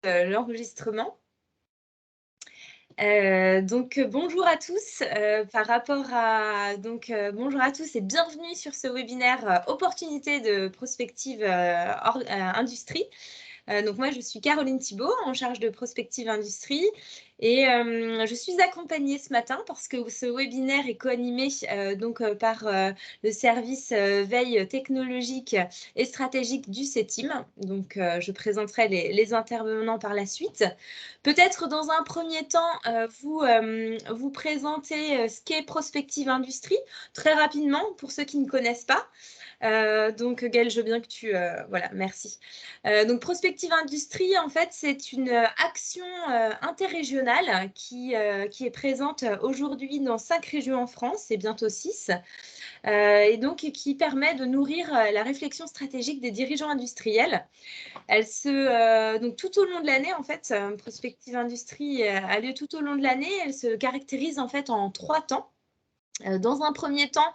L'enregistrement. Bonjour à tous, bonjour à tous et bienvenue sur ce webinaire, opportunité de prospective, industrie. Donc moi, je suis Caroline Thibault, en charge de prospective industrie et je suis accompagnée ce matin parce que ce webinaire est co-animé par le service veille technologique et stratégique du CETIM. Donc je présenterai les intervenants par la suite. Peut-être dans un premier temps, vous présenter ce qu'est prospective industrie, très rapidement pour ceux qui ne connaissent pas. Donc Gaëlle, je veux bien que tu... voilà, merci. Donc Prospective Industrie, en fait, c'est une action interrégionale qui est présente aujourd'hui dans 5 régions en France et bientôt 6, et donc qui permet de nourrir la réflexion stratégique des dirigeants industriels. Donc tout au long de l'année, en fait, Prospective Industrie a lieu tout au long de l'année. Elle se caractérise en fait en 3 temps. Dans un premier temps,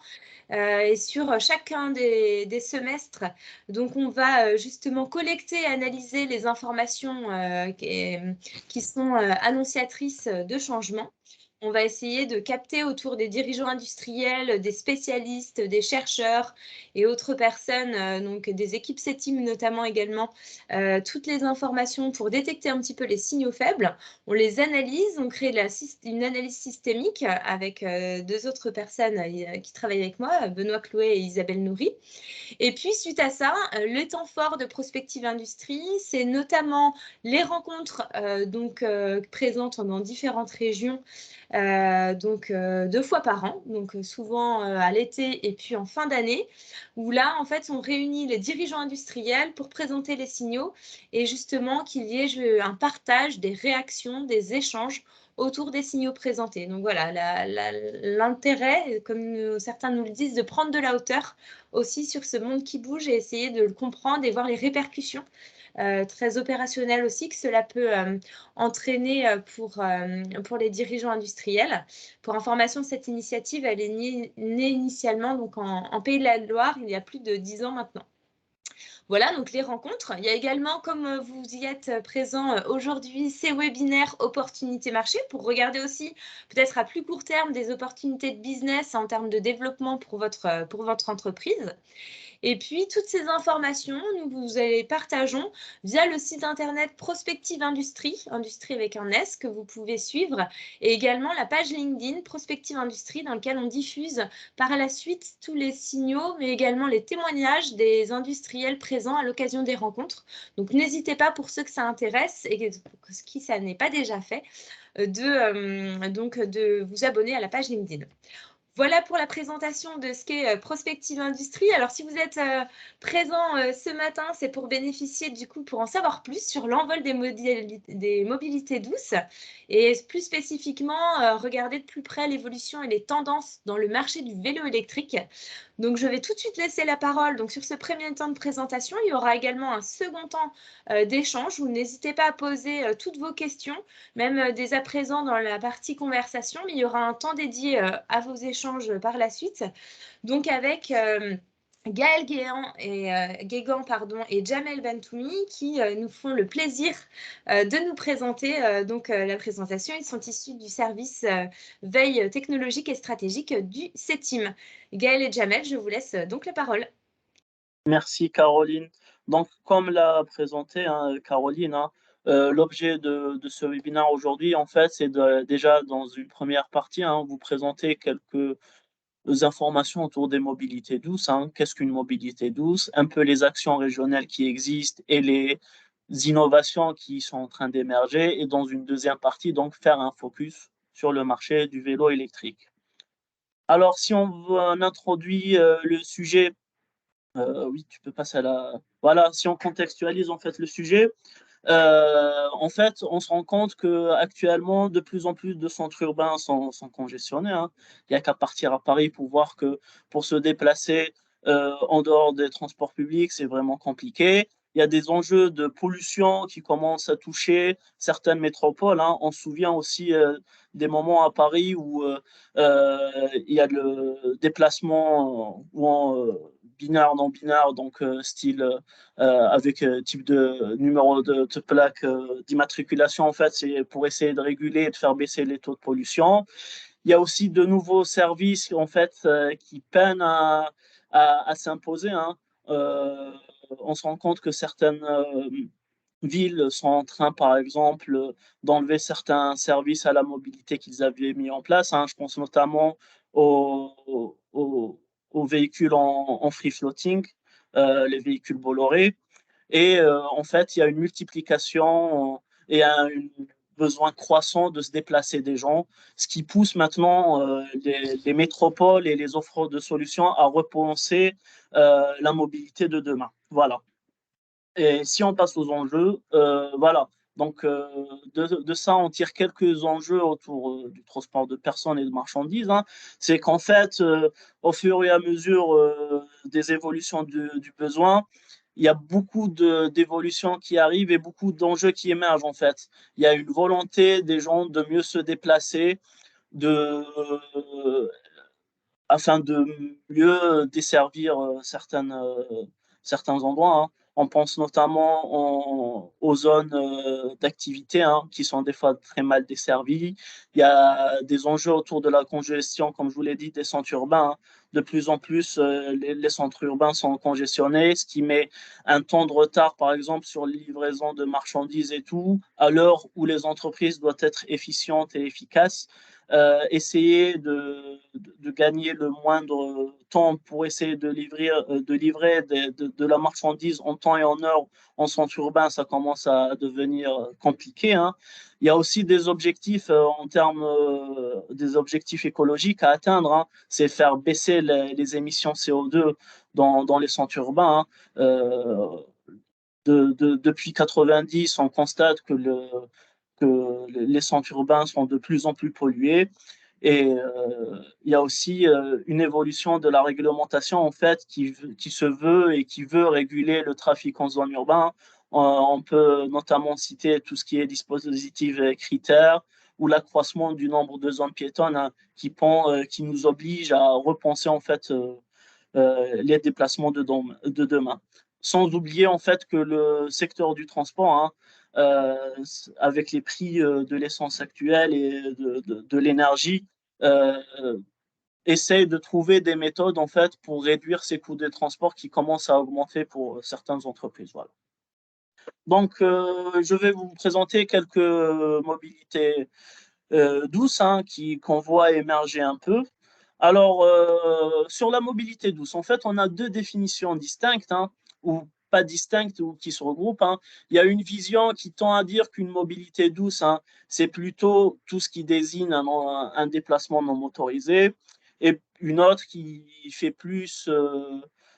et sur chacun des semestres, donc on va justement collecter et analyser les informations qui sont annonciatrices de changement. On va essayer de capter autour des dirigeants industriels, des spécialistes, des chercheurs et autres personnes, donc des équipes CETIM notamment également, toutes les informations pour détecter un petit peu les signaux faibles. On les analyse, on crée une analyse systémique avec 2 autres personnes qui travaillent avec moi, Benoît Clouet et Isabelle Nourry. Et puis, suite à ça, le temps fort de Prospective Industrie, c'est notamment les rencontres présentes dans différentes régions, 2 fois par an, donc souvent à l'été et puis en fin d'année, où là, en fait, on réunit les dirigeants industriels pour présenter les signaux et justement qu'il y ait un partage des réactions, des échanges autour des signaux présentés. Donc voilà, l'intérêt, comme certains nous le disent, de prendre de la hauteur aussi sur ce monde qui bouge et essayer de le comprendre et voir les répercussions très opérationnelles aussi que cela peut entraîner pour les dirigeants industriels. Pour information, cette initiative, elle est née initialement donc en Pays de la Loire il y a plus de 10 ans maintenant. Voilà, donc les rencontres. Il y a également, comme vous y êtes présents aujourd'hui, ces webinaires opportunités marché pour regarder aussi, peut-être à plus court terme, des opportunités de business en termes de développement pour votre entreprise. Et puis, toutes ces informations, nous vous les partageons via le site internet Prospective Industrie, industrie avec un S, que vous pouvez suivre, et également la page LinkedIn Prospective Industrie, dans laquelle on diffuse par la suite tous les signaux, mais également les témoignages des industriels présents à l'occasion des rencontres. Donc, n'hésitez pas, pour ceux que ça intéresse et qui ça n'est pas déjà fait, de vous abonner à la page LinkedIn. Voilà pour la présentation de ce qu'est Prospective Industrie. Alors, si vous êtes présent ce matin, c'est pour bénéficier, du coup, pour en savoir plus sur l'envol des mobilités douces et plus spécifiquement, regarder de plus près l'évolution et les tendances dans le marché du vélo électrique. Donc, je vais tout de suite laisser la parole. Donc, sur ce premier temps de présentation, il y aura également un second temps d'échange où n'hésitez pas à poser toutes vos questions, même dès à présent dans la partie conversation, mais il y aura un temps dédié à vos échanges par la suite. Donc avec Gaël Guégan et Jamel Bentoumi qui nous font le plaisir de nous présenter la présentation. Ils sont issus du service veille technologique et stratégique du CETIM. Gaël et Jamel, je vous laisse donc la parole. Merci Caroline. Donc, comme l'a présenté Caroline, l'objet de ce webinaire aujourd'hui, en fait, c'est déjà dans une première partie, vous présenter quelques informations autour des mobilités douces. Qu'est-ce qu'une mobilité douce? Un peu les actions régionales qui existent et les innovations qui sont en train d'émerger. Et dans une deuxième partie, donc, faire un focus sur le marché du vélo électrique. Alors, si on introduit le sujet, oui, tu peux passer à la... Voilà, si on contextualise en fait le sujet, en fait, on se rend compte qu'actuellement, de plus en plus de centres urbains sont congestionnés. Il n'y a qu'à partir à Paris pour voir que pour se déplacer en dehors des transports publics, c'est vraiment compliqué. Il y a des enjeux de pollution qui commencent à toucher certaines métropoles. On se souvient aussi des moments à Paris où il y a le déplacement binaire, non binaire, donc style avec type de numéro de plaque d'immatriculation, en fait, c'est pour essayer de réguler et de faire baisser les taux de pollution. Il y a aussi de nouveaux services en fait qui peinent à s'imposer, hein. On se rend compte que certaines villes sont en train, par exemple, d'enlever certains services à la mobilité qu'ils avaient mis en place, hein. Je pense notamment aux véhicules en free floating, les véhicules Bolloré. Et en fait, il y a une multiplication et un besoin croissant de se déplacer des gens, ce qui pousse maintenant les métropoles et les offres de solutions à repenser la mobilité de demain. Voilà. Et si on passe aux enjeux, voilà. Donc, de ça, on tire quelques enjeux autour du transport de personnes et de marchandises, hein. C'est qu'en fait, au fur et à mesure des évolutions du besoin, il y a beaucoup d'évolutions qui arrivent et beaucoup d'enjeux qui émergent, en fait. Il y a une volonté des gens de mieux se déplacer, de, afin de mieux desservir certains endroits, hein. On pense notamment aux zones d'activité, hein, qui sont des fois très mal desservies. Il y a des enjeux autour de la congestion, comme je vous l'ai dit, des centres urbains, hein. De plus en plus, les centres urbains sont congestionnés, ce qui met un temps de retard, par exemple, sur les livraisons de marchandises et tout, à l'heure où les entreprises doivent être efficientes et efficaces. Essayer de gagner le moindre temps pour essayer de livrer de la marchandise en temps et en heure en centre urbain, ça commence à devenir compliqué, hein. Il y a aussi des objectifs en termes des objectifs écologiques à atteindre, hein. C'est faire baisser les émissions CO2 dans les centres urbains, hein. Depuis 90, on constate que les centres urbains sont de plus en plus pollués. Et il y a aussi une évolution de la réglementation en fait qui se veut et qui veut réguler le trafic en zone urbaine. On peut notamment citer tout ce qui est dispositifs et critères ou l'accroissement du nombre de zones piétonnes, hein, qui nous oblige à repenser en fait les déplacements de demain. Sans oublier en fait que le secteur du transport, hein, avec les prix de l'essence actuelle et de l'énergie, euh, essaye de trouver des méthodes en fait pour réduire ces coûts de transport qui commencent à augmenter pour certaines entreprises. Voilà. Donc, je vais vous présenter quelques mobilités douces, hein, qu'on voit émerger un peu. Alors, sur la mobilité douce, en fait, on a deux définitions distinctes, hein, ou pas distinctes, ou qui se regroupent, hein. Il y a une vision qui tend à dire qu'une mobilité douce, hein, c'est plutôt tout ce qui désigne un déplacement non motorisé, et une autre qui fait plus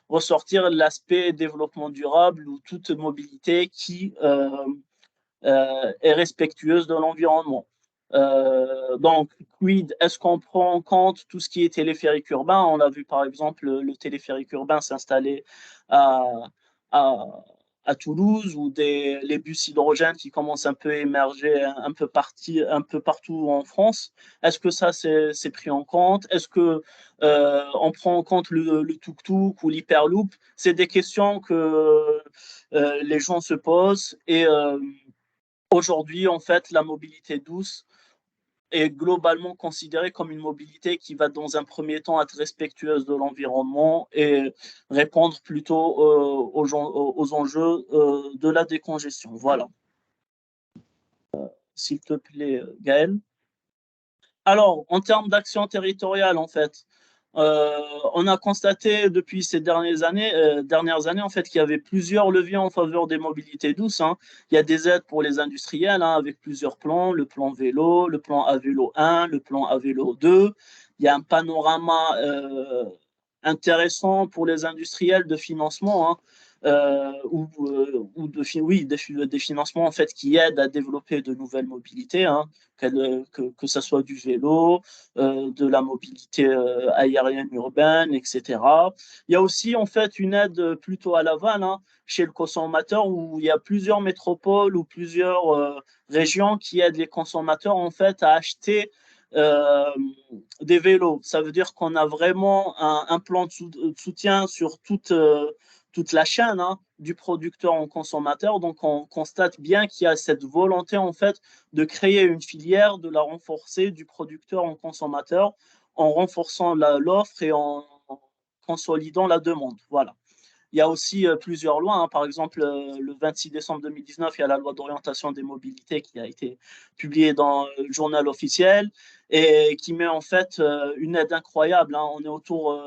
ressortir l'aspect développement durable ou toute mobilité qui est respectueuse de l'environnement. Donc, quid, est-ce qu'on prend en compte tout ce qui est téléphérique urbain? On a vu par exemple le téléphérique urbain s'installer à, à, à Toulouse ou les bus hydrogènes qui commencent un peu à émerger un peu partout en France. Est-ce que ça c'est pris en compte? Est-ce que on prend en compte le tuk-tuk ou l'hyperloop? C'est des questions que les gens se posent et aujourd'hui, en fait, la mobilité douce est globalement considérée comme une mobilité qui va, dans un premier temps, être respectueuse de l'environnement et répondre plutôt aux enjeux de la décongestion. Voilà. S'il te plaît, Gaël. Alors, en termes d'action territoriale, en fait, on a constaté depuis ces dernières années en fait, qu'il y avait plusieurs leviers en faveur des mobilités douces, hein. Il y a des aides pour les industriels, hein, avec plusieurs plans, le plan vélo, le plan à vélo 1, le plan à vélo 2. Il y a un panorama intéressant pour les industriels de financement, hein, ou des financements en fait, qui aident à développer de nouvelles mobilités, hein, que ça soit du vélo, de la mobilité aérienne urbaine, etc. Il y a aussi en fait une aide plutôt à l'aval, hein, chez le consommateur où il y a plusieurs métropoles ou plusieurs régions qui aident les consommateurs en fait à acheter des vélos. Ça veut dire qu'on a vraiment un plan de soutien sur toute la chaîne, hein, du producteur au consommateur. Donc, on constate bien qu'il y a cette volonté, en fait, de créer une filière, de la renforcer du producteur au consommateur, en renforçant l'offre et en consolidant la demande. Voilà. Il y a aussi plusieurs lois, hein. Par exemple, le 26 décembre 2019, il y a la loi d'orientation des mobilités qui a été publiée dans le journal officiel et qui met en fait une aide incroyable, hein. On est autour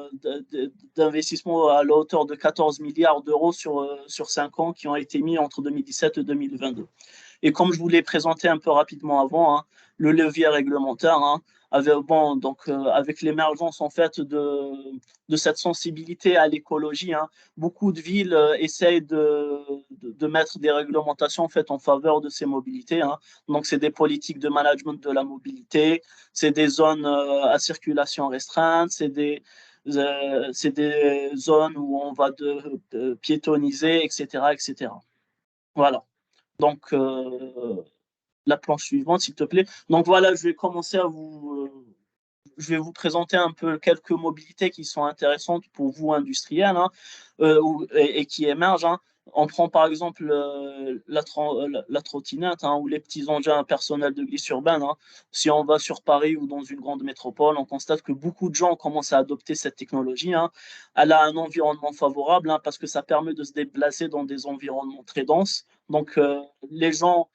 d'investissements à la hauteur de 14 milliards d'euros sur 5 ans qui ont été mis entre 2017 et 2022. Et comme je vous l'ai présenté un peu rapidement avant, hein, le levier réglementaire, hein, avec l'émergence en fait de cette sensibilité à l'écologie, hein, beaucoup de villes essayent de mettre des réglementations en fait en faveur de ces mobilités, hein. Donc c'est des politiques de management de la mobilité, c'est des zones à circulation restreinte, c'est des zones où on va de piétoniser, etc., etc. Voilà. Donc, la planche suivante, s'il te plaît. Donc voilà, je vais vous présenter un peu quelques mobilités qui sont intéressantes pour vous, industriels, hein, et qui émergent, hein. On prend par exemple la trottinette, hein, ou les petits engins personnels de glisse urbaine, hein. Si on va sur Paris ou dans une grande métropole, on constate que beaucoup de gens commencent à adopter cette technologie, hein. Elle a un environnement favorable, hein, parce que ça permet de se déplacer dans des environnements très denses. Donc, les gens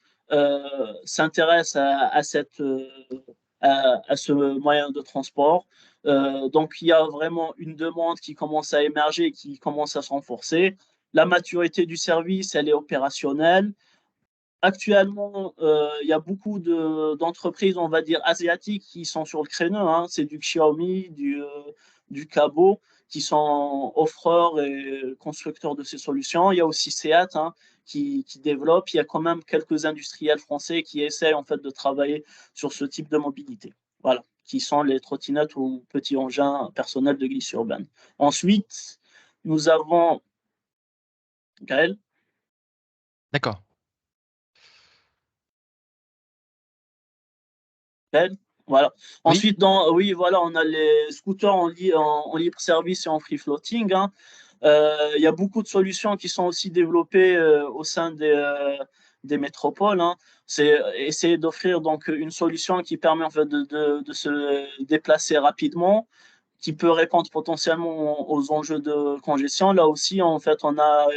s'intéressent à ce moyen de transport. Donc, il y a vraiment une demande qui commence à émerger, qui commence à se renforcer. La maturité du service, elle est opérationnelle. Actuellement, il y a beaucoup d'entreprises, on va dire, asiatiques qui sont sur le créneau, hein. C'est du Xiaomi, du Cabot, qui sont offreurs et constructeurs de ces solutions. Il y a aussi Seat, hein, qui développe. Il y a quand même quelques industriels français qui essayent en fait de travailler sur ce type de mobilité. Voilà, qui sont les trottinettes ou petits engins personnels de glisse urbaine. Ensuite, nous avons Gaël. D'accord. Voilà. Oui. Ensuite, oui, voilà, on a les scooters en libre service et en free floating, hein. Il y a beaucoup de solutions qui sont aussi développées au sein des métropoles, hein. C'est essayer d'offrir donc une solution qui permet en fait de se déplacer rapidement, qui peut répondre potentiellement aux enjeux de congestion. Là aussi, en fait, on a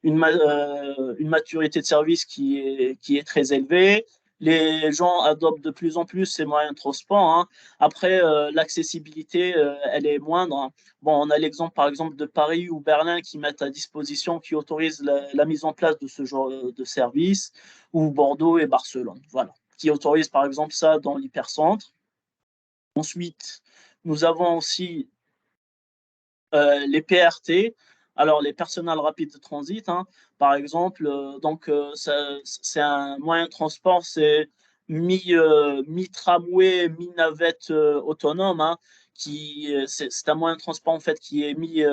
une maturité de service qui est très élevée. Les gens adoptent de plus en plus ces moyens de transport, hein. Après, l'accessibilité, elle est moindre, hein. Bon, on a l'exemple, par exemple, de Paris ou Berlin qui mettent à disposition, qui autorisent la mise en place de ce genre de service, ou Bordeaux et Barcelone, voilà, qui autorisent, par exemple, ça dans l'hypercentre. Ensuite, nous avons aussi les PRT, alors les Personal Rapid Transit, hein, par exemple. Donc, c'est un moyen de transport, c'est mi-tramway, mi-navette autonome, hein, c'est un moyen de transport en fait qui est mis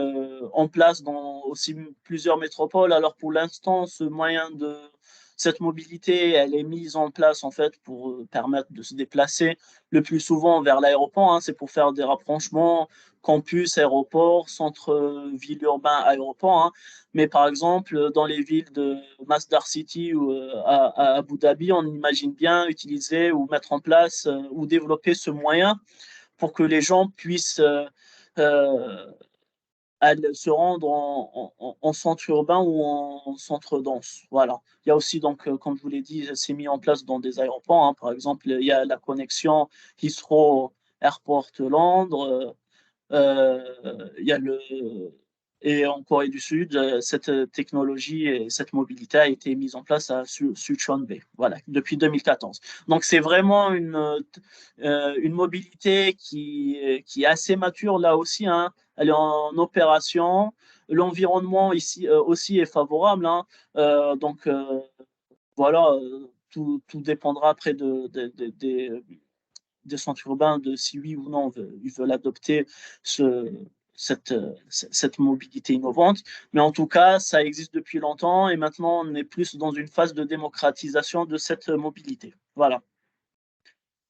en place dans aussi plusieurs métropoles. Alors pour l'instant, cette mobilité, elle est mise en place en fait pour permettre de se déplacer le plus souvent vers l'aéroport, hein. C'est pour faire des rapprochements campus, aéroport, centre-ville urbain, aéroport, hein. Mais par exemple, dans les villes de Masdar City ou à Abu Dhabi, on imagine bien utiliser ou mettre en place ou développer ce moyen pour que les gens puissent euh, se rendre en centre urbain ou en centre dense. Voilà. Il y a aussi, donc, comme je vous l'ai dit, c'est mis en place dans des aéroports, hein. Par exemple, il y a la connexion Heathrow Airport Londres. Il y a et en Corée du Sud, cette technologie et cette mobilité a été mise en place à Sucheon Bay, voilà, depuis 2014. Donc c'est vraiment une mobilité qui est assez mature là aussi, hein. Elle est en opération. L'environnement ici aussi est favorable, hein. Donc voilà, tout dépendra après des centres urbains de si oui ou non ils veulent adopter cette mobilité innovante. Mais en tout cas, ça existe depuis longtemps et maintenant, on est plus dans une phase de démocratisation de cette mobilité. Voilà.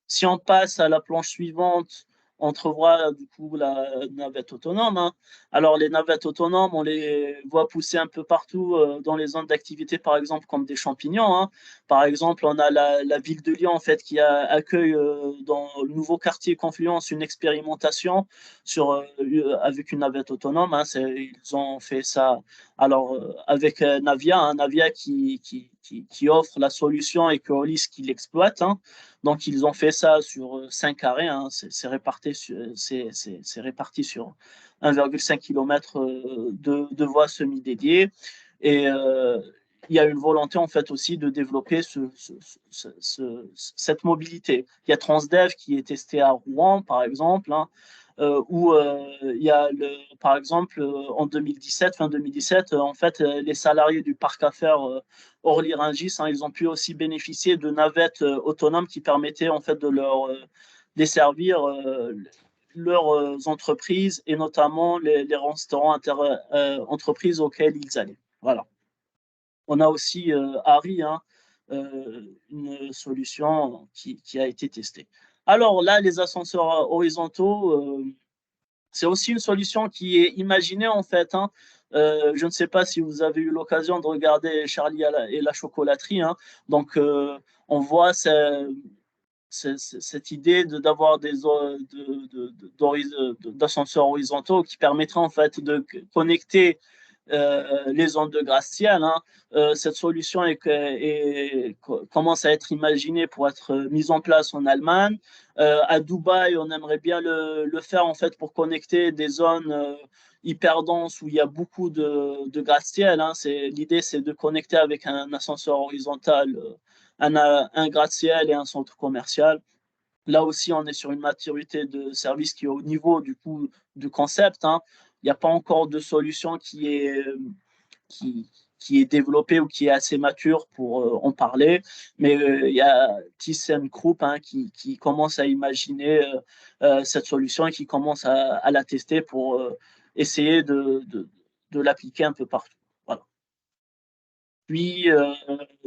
Si on passe à la planche suivante, on entrevoit du coup la navette autonome, hein. Alors les navettes autonomes, on les voit pousser un peu partout dans les zones d'activité, par exemple comme des champignons, hein. Par exemple, on a la ville de Lyon en fait qui accueille dans le nouveau quartier Confluence une expérimentation avec une navette autonome, hein. Ils ont fait ça alors avec Navia, hein, Navia qui offre la solution et Keolis qui l'exploite, hein. Donc, ils ont fait ça sur 5 arrêts, hein. C'est réparti sur 1,5 km de voies semi-dédiées. Et il y a une volonté, en fait, aussi de développer cette mobilité. Il y a Transdev qui est testé à Rouen, par exemple, hein, où il y a, par exemple, en 2017, fin 2017, en fait, les salariés du parc à faire Orly-Rungis, hein, ils ont pu aussi bénéficier de navettes autonomes qui permettaient en fait de leur desservir leurs entreprises et notamment les restaurants entreprises auxquels ils allaient. Voilà. On a aussi Harry, hein, une solution qui a été testée. Alors là, les ascenseurs horizontaux, c'est aussi une solution qui est imaginée en fait, hein. Je ne sais pas si vous avez eu l'occasion de regarder Charlie et la chocolaterie, hein. Donc, on voit cette idée d'avoir d'ascenseurs horizontaux qui permettraient en fait de connecter les ondes de gratte-ciel, hein. Cette solution commence à être imaginée pour être mise en place en Allemagne. À Dubaï, on aimerait bien le faire en fait pour connecter des zones hyper denses où il y a beaucoup de gratte-ciel, hein. L'idée, c'est de connecter avec un ascenseur horizontal un gratte-ciel et un centre commercial. Là aussi, on est sur une maturité de service qui est au niveau du coup du concept, hein. Il n'y a pas encore de solution qui, qui est développée ou qui est assez mature pour en parler, mais il y a ThyssenKrupp, hein, qui commence à imaginer cette solution et qui commence à la tester pour essayer de l'appliquer un peu partout. Voilà. Puis,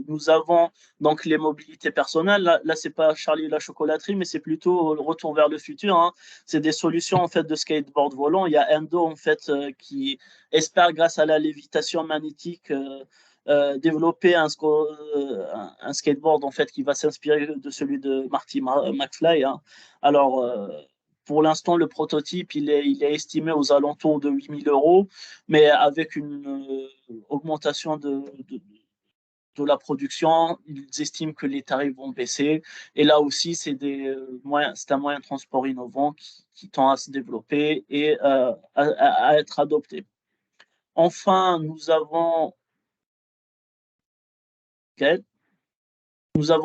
nous avons donc les mobilités personnelles. Là c'est pas Charlie et la chocolaterie, mais c'est plutôt le retour vers le futur, hein. C'est des solutions en fait de skateboard volant. Il y a Endo en fait qui espère, grâce à la lévitation magnétique, développer un skateboard en fait qui va s'inspirer de celui de Marty McFly, hein. Alors, pour l'instant, le prototype, il est estimé aux alentours de 8 000 €, mais avec une augmentation de la production, ils estiment que les tarifs vont baisser. Et là aussi, c'est un moyen de transport innovant qui tend à se développer et à être adopté. Enfin, nous avons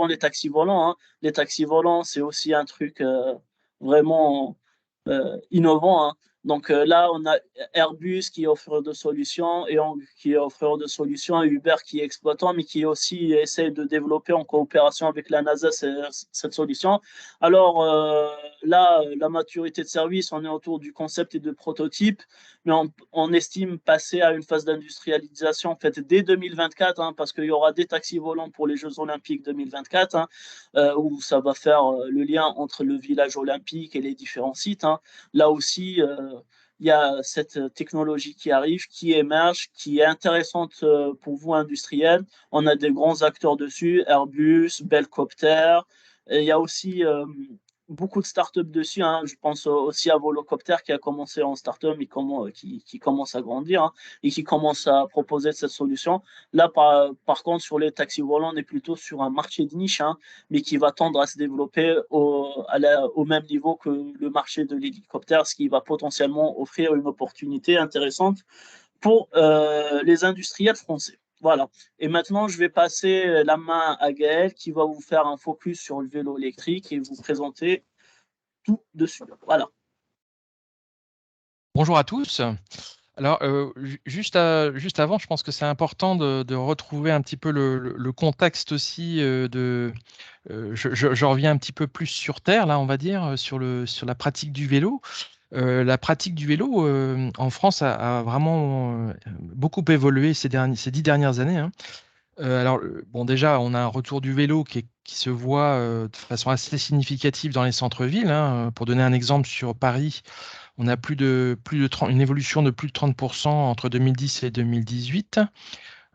les taxis volants, hein. Les taxis volants, c'est aussi un truc vraiment innovant, hein. Donc là, on a Airbus qui est offreur de solutions et qui est offreur de solutions, et Uber qui est exploitant, mais qui aussi essaie de développer en coopération avec la NASA cette solution. Alors là, la maturité de service, on est autour du concept et de prototype, mais on estime passer à une phase d'industrialisation en fait dès 2024, hein, parce qu'il y aura des taxis volants pour les Jeux Olympiques 2024, hein, où ça va faire le lien entre le village olympique et les différents sites, hein. Là aussi, il y a cette technologie qui arrive, qui émerge, qui est intéressante pour vous, industriels. On a des grands acteurs dessus, Airbus, Bellcopter. Et il y a aussi beaucoup de startups dessus, hein. Je pense aussi à Volocopter qui a commencé en startup et qui commence à grandir, hein, et qui commence à proposer cette solution. Là, par contre, sur les taxis volants, on est plutôt sur un marché de niche, hein, mais qui va tendre à se développer au même niveau que le marché de l'hélicoptère, ce qui va potentiellement offrir une opportunité intéressante pour les industriels français. Voilà. Et maintenant, je vais passer la main à Gaël qui va vous faire un focus sur le vélo électrique et vous présenter tout dessus. Voilà. Bonjour à tous. Alors, juste avant, je pense que c'est important de retrouver un petit peu le contexte aussi je reviens un petit peu plus sur terre, là, on va dire, sur la pratique du vélo. La pratique du vélo en France a vraiment beaucoup évolué ces 10 dernières années, hein. Alors, bon, déjà, on a un retour du vélo qui se voit de façon assez significative dans les centres-villes, hein. Pour donner un exemple, sur Paris, on a une évolution de plus de 30% entre 2010 et 2018.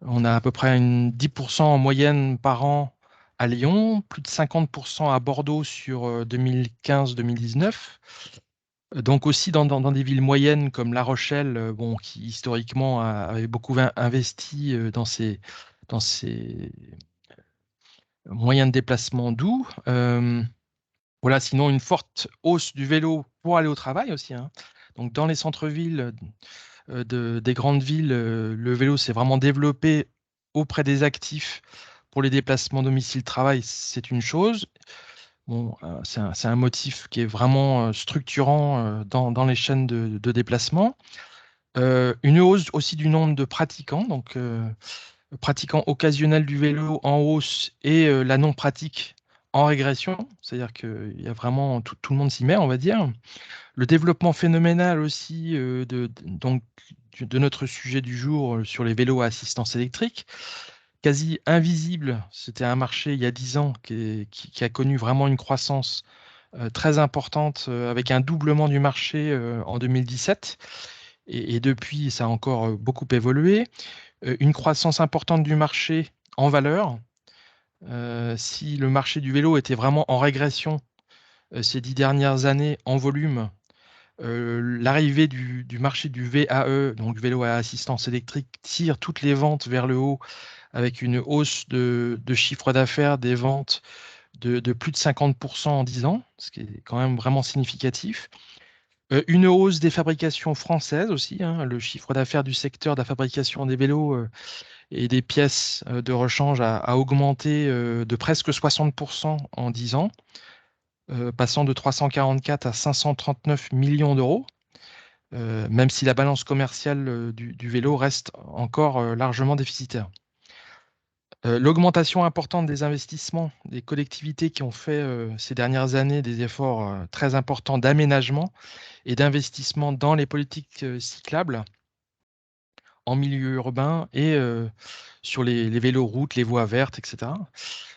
On a à peu près 10% en moyenne par an à Lyon, plus de 50% à Bordeaux sur 2015-2019. Donc aussi dans des villes moyennes comme La Rochelle, bon, qui historiquement avait beaucoup investi dans ces moyens de déplacement doux. Voilà, sinon une forte hausse du vélo pour aller au travail aussi, hein. Donc dans les centres-villes des grandes villes, le vélo s'est vraiment développé auprès des actifs pour les déplacements domicile-travail, c'est une chose. Bon, c'est un motif qui est vraiment structurant dans les chaînes de déplacement. Une hausse aussi du nombre de pratiquants, donc pratiquants occasionnels du vélo en hausse et la non-pratique en régression, c'est-à-dire qu'il y a vraiment tout le monde s'y met, on va dire. Le développement phénoménal aussi donc, de notre sujet du jour sur les vélos à assistance électrique, quasi invisible. C'était un marché il y a 10 ans qui a connu vraiment une croissance très importante avec un doublement du marché en 2017. Et depuis, ça a encore beaucoup évolué. Une croissance importante du marché en valeur. Si le marché du vélo était vraiment en régression ces 10 dernières années en volume, l'arrivée du marché du VAE, donc vélo à assistance électrique, tire toutes les ventes vers le haut avec une hausse de chiffre d'affaires des ventes de plus de 50% en 10 ans, ce qui est quand même vraiment significatif. Une hausse des fabrications françaises aussi, hein. Le chiffre d'affaires du secteur de la fabrication des vélos et des pièces de rechange a augmenté de presque 60% en 10 ans, passant de 344 à 539 millions d'euros. Même si la balance commerciale du vélo reste encore largement déficitaire. L'augmentation importante des investissements des collectivités qui ont fait ces dernières années des efforts très importants d'aménagement et d'investissement dans les politiques cyclables en milieu urbain et sur les véloroutes, les voies vertes, etc.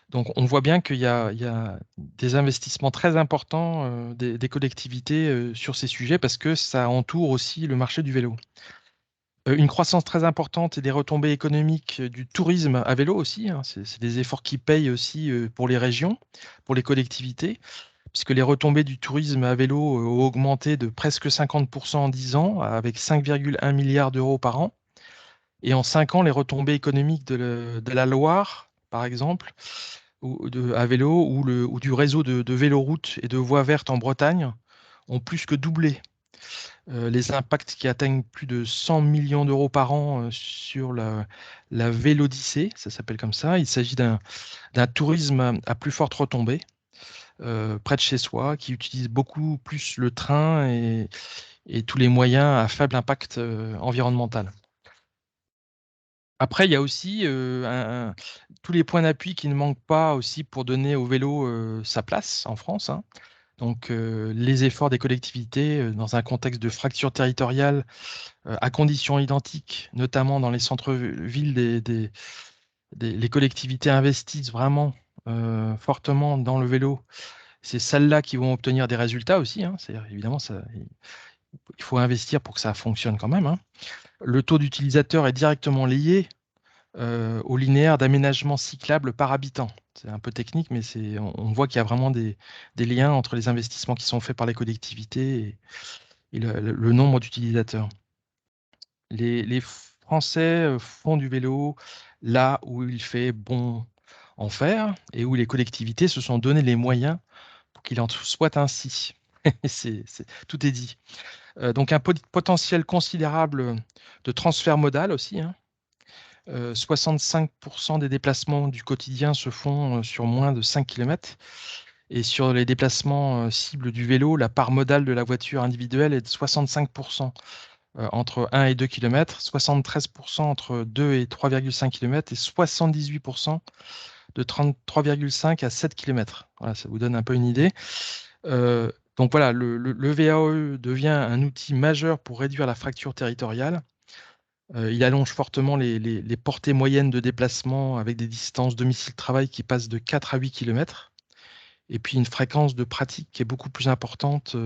Donc on voit bien qu'il y a des investissements très importants des collectivités sur ces sujets parce que ça entoure aussi le marché du vélo. Une croissance très importante et des retombées économiques du tourisme à vélo aussi, hein. C'est des efforts qui payent aussi pour les régions, pour les collectivités, puisque les retombées du tourisme à vélo ont augmenté de presque 50% en 10 ans, avec 5,1 milliards d'euros par an. Et en 5 ans, les retombées économiques de la Loire, par exemple, à vélo, ou du réseau de véloroutes et de voies vertes en Bretagne, ont plus que doublé. Les impacts qui atteignent plus de 100 millions d'euros par an sur la Vélodyssée, ça s'appelle comme ça. Il s'agit d'un tourisme à plus forte retombée, près de chez soi, qui utilise beaucoup plus le train et tous les moyens à faible impact environnemental. Après, il y a aussi tous les points d'appui qui ne manquent pas aussi pour donner au vélo sa place en France, hein. Donc, les efforts des collectivités dans un contexte de fracture territoriale à conditions identiques, notamment dans les centres-villes, les collectivités investissent vraiment fortement dans le vélo. C'est celles-là qui vont obtenir des résultats aussi, hein. Évidemment, il faut investir pour que ça fonctionne quand même, hein. Le taux d'utilisateur est directement lié au linéaire d'aménagement cyclable par habitant. C'est un peu technique, mais on voit qu'il y a vraiment des liens entre les investissements qui sont faits par les collectivités et le nombre d'utilisateurs. Les Français font du vélo là où il fait bon en faire et où les collectivités se sont donné les moyens pour qu'il en soit ainsi. Tout est dit. Donc un potentiel considérable de transfert modal aussi, hein. 65% des déplacements du quotidien se font sur moins de 5 km. Et sur les déplacements cibles du vélo, la part modale de la voiture individuelle est de 65% entre 1 et 2 km, 73% entre 2 et 3,5 km et 78% de 33,5 à 7 km. Voilà, ça vous donne un peu une idée. Donc voilà, le VAE devient un outil majeur pour réduire la fracture territoriale. Il allonge fortement les portées moyennes de déplacement avec des distances domicile-travail qui passent de 4 à 8 km. Et puis une fréquence de pratique qui est beaucoup plus importante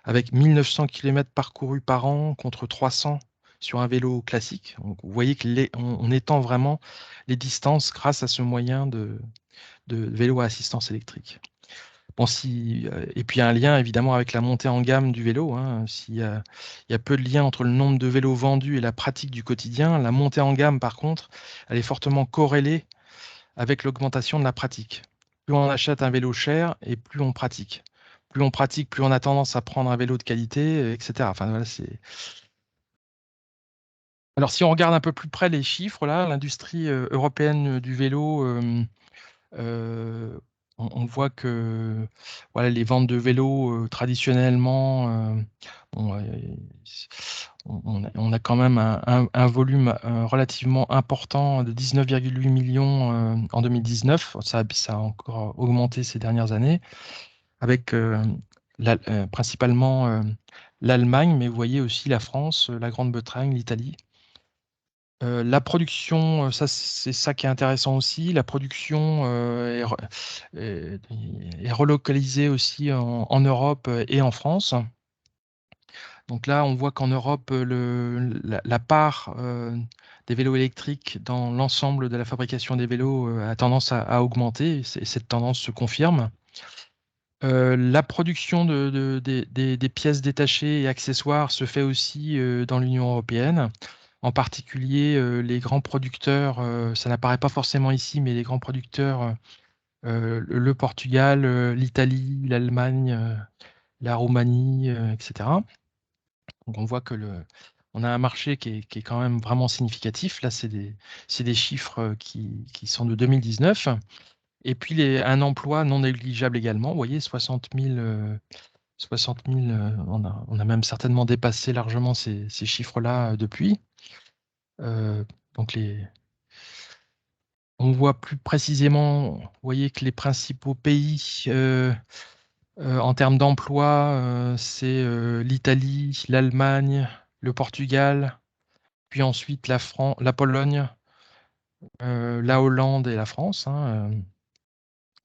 avec 1900 km parcourus par an contre 300 sur un vélo classique. Donc, vous voyez qu'on étend vraiment les distances grâce à ce moyen de vélo à assistance électrique. Bon, et puis un lien évidemment avec la montée en gamme du vélo. Hein. Il y a peu de lien entre le nombre de vélos vendus et la pratique du quotidien. La montée en gamme, par contre, elle est fortement corrélée avec l'augmentation de la pratique. Plus on achète un vélo cher et plus on pratique. Plus on pratique, plus on a tendance à prendre un vélo de qualité, etc. Enfin, voilà, Alors, si on regarde un peu plus près les chiffres, là, l'industrie européenne du vélo, on voit que voilà, les ventes de vélos traditionnellement, on a quand même un volume relativement important de 19,8 millions en 2019. Ça a encore augmenté ces dernières années, avec principalement l'Allemagne, mais vous voyez aussi la France, la Grande-Bretagne, l'Italie. La production, c'est ça qui est intéressant aussi. La production est relocalisée aussi en Europe et en France. Donc là, on voit qu'en Europe, la part des vélos électriques dans l'ensemble de la fabrication des vélos a tendance à augmenter. Cette tendance se confirme. La production des pièces détachées et accessoires se fait aussi dans l'Union européenne. En particulier, les grands producteurs, ça n'apparaît pas forcément ici, mais les grands producteurs, le Portugal, l'Italie, l'Allemagne, la Roumanie, etc. Donc on voit que on a un marché qui est quand même vraiment significatif. Là, c'est des chiffres qui sont de 2019. Et puis un emploi non négligeable également. Vous voyez, 60 000, on a même certainement dépassé largement ces chiffres-là depuis. Donc on voit plus précisément, vous voyez que les principaux pays en termes d'emploi, c'est l'Italie, l'Allemagne, le Portugal, puis ensuite la Pologne, la Hollande et la France. Hein.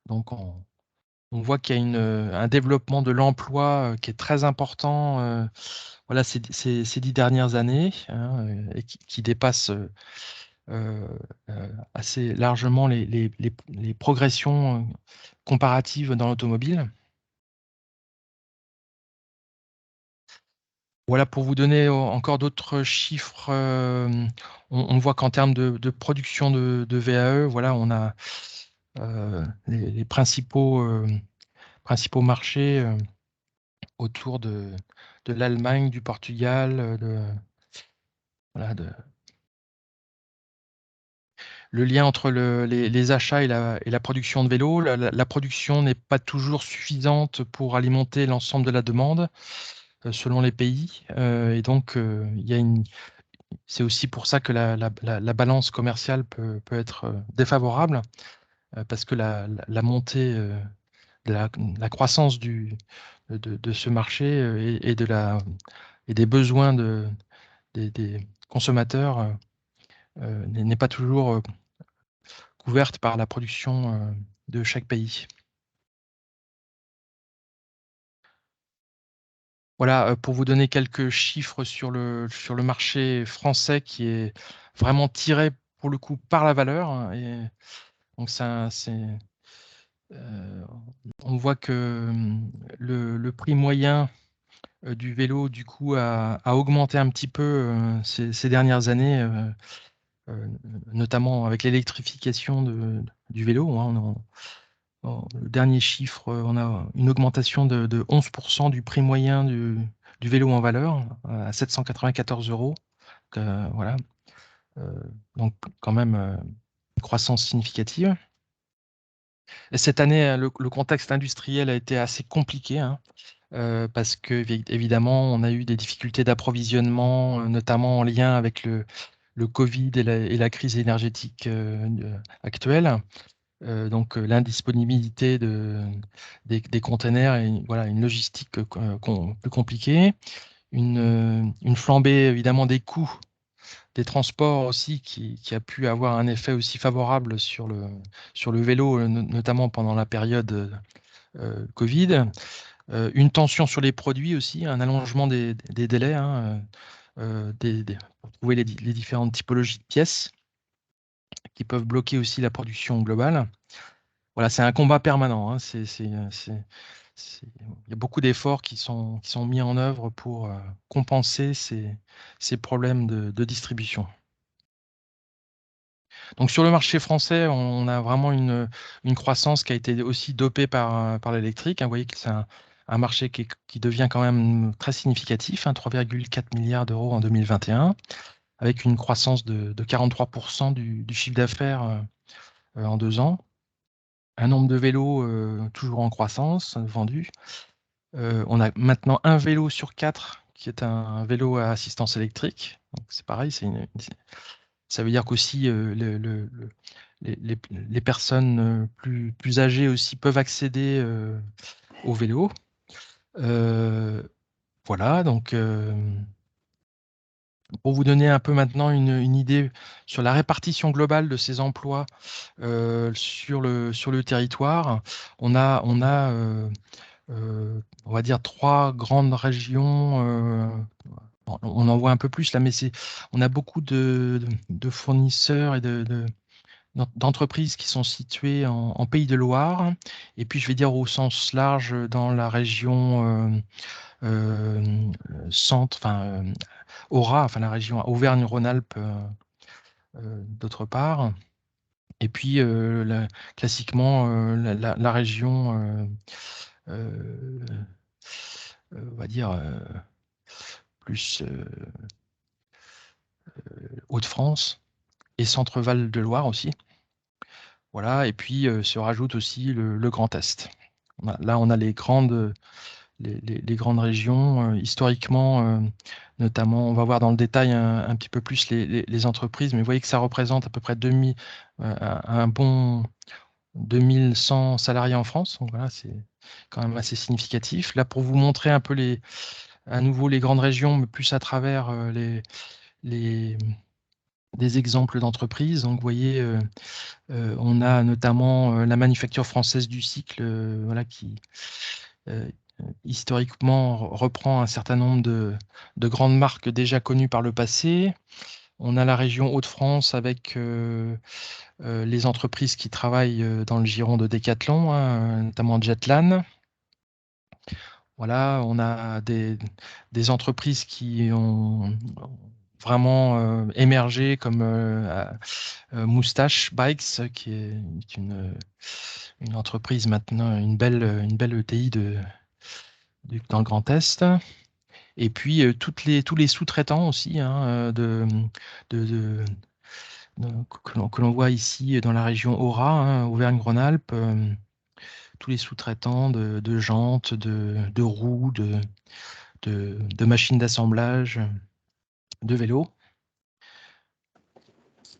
Donc on voit qu'il y a un développement de l'emploi qui est très important voilà, ces 10 dernières années hein, et qui dépasse assez largement les progressions comparatives dans l'automobile. Voilà, pour vous donner encore d'autres chiffres, on voit qu'en termes de production de VAE, voilà, on a les principaux marchés autour de l'Allemagne, du Portugal, voilà, le lien entre les achats et la production de vélos. La production n'est pas toujours suffisante pour alimenter l'ensemble de la demande selon les pays. Et donc, c'est aussi pour ça que la balance commerciale peut être défavorable, parce que la montée de la croissance de ce marché et des besoins des consommateurs n'est pas toujours couverte par la production de chaque pays. Voilà, pour vous donner quelques chiffres sur le marché français qui est vraiment tiré pour le coup par la valeur. Hein, et donc on voit que le prix moyen du vélo du coup a augmenté un petit peu ces dernières années, notamment avec l'électrification du vélo. Hein, le dernier chiffre, on a une augmentation de 11% du prix moyen du vélo en valeur à 794 €. Voilà. Donc quand même une croissance significative. Et cette année, le contexte industriel a été assez compliqué, hein, parce que évidemment, on a eu des difficultés d'approvisionnement, notamment en lien avec le Covid et la crise énergétique actuelle. Donc l'indisponibilité des containers et voilà, une logistique plus compliquée, une flambée évidemment des coûts des transports aussi qui a pu avoir un effet aussi favorable sur le vélo, notamment pendant la période Covid. Une tension sur les produits aussi, un allongement des délais hein, pour trouver les différentes typologies de pièces qui peuvent bloquer aussi la production globale. Voilà, c'est un combat permanent. Hein. Il y a beaucoup d'efforts qui sont mis en œuvre pour compenser ces problèmes de distribution. Donc sur le marché français, on a vraiment une croissance qui a été aussi dopée par l'électrique. Hein. Vous voyez que c'est un marché qui devient quand même très significatif, hein, 3,4 milliards d'euros en 2021, avec une croissance de 43% du chiffre d'affaires en 2 ans. Un nombre de vélos toujours en croissance, vendus. On a maintenant un vélo sur 4 qui est un vélo à assistance électrique. C'est pareil, ça veut dire qu'aussi les personnes plus âgées aussi peuvent accéder au vélo. Voilà, donc pour vous donner un peu maintenant une idée sur la répartition globale de ces emplois sur le territoire, on va dire 3 grandes régions. On en voit un peu plus là, mais on a beaucoup de fournisseurs et d'entreprises qui sont situées en Pays de Loire, et puis je vais dire au sens large dans la région centre, Aura, la région Auvergne-Rhône-Alpes d'autre part, et puis classiquement la région, on va dire plus Hauts-de-France et Centre-Val de Loire aussi. Voilà, et puis se rajoute aussi le Grand Est. Là, on a les grandes régions. Historiquement, notamment, on va voir dans le détail un petit peu plus les entreprises, mais vous voyez que ça représente à peu près un bon 2100 salariés en France. Donc voilà, c'est quand même assez significatif. Là, pour vous montrer un peu à nouveau les grandes régions, mais plus à travers des exemples d'entreprises. Donc, vous voyez, on a notamment la manufacture française du cycle, voilà, qui historiquement reprend un certain nombre de grandes marques déjà connues par le passé. On a la région Hauts-de-France avec les entreprises qui travaillent dans le giron de Decathlon, hein, notamment Jetlan. Voilà, on a des entreprises qui ont vraiment émergé comme Moustache Bikes, qui est une entreprise maintenant, une belle ETI dans le Grand Est. Et puis tous les sous-traitants aussi hein, que l'on voit ici dans la région Aura, hein, Auvergne-Rhône-Alpes, tous les sous-traitants de jantes, de roues, de machines d'assemblage, de vélos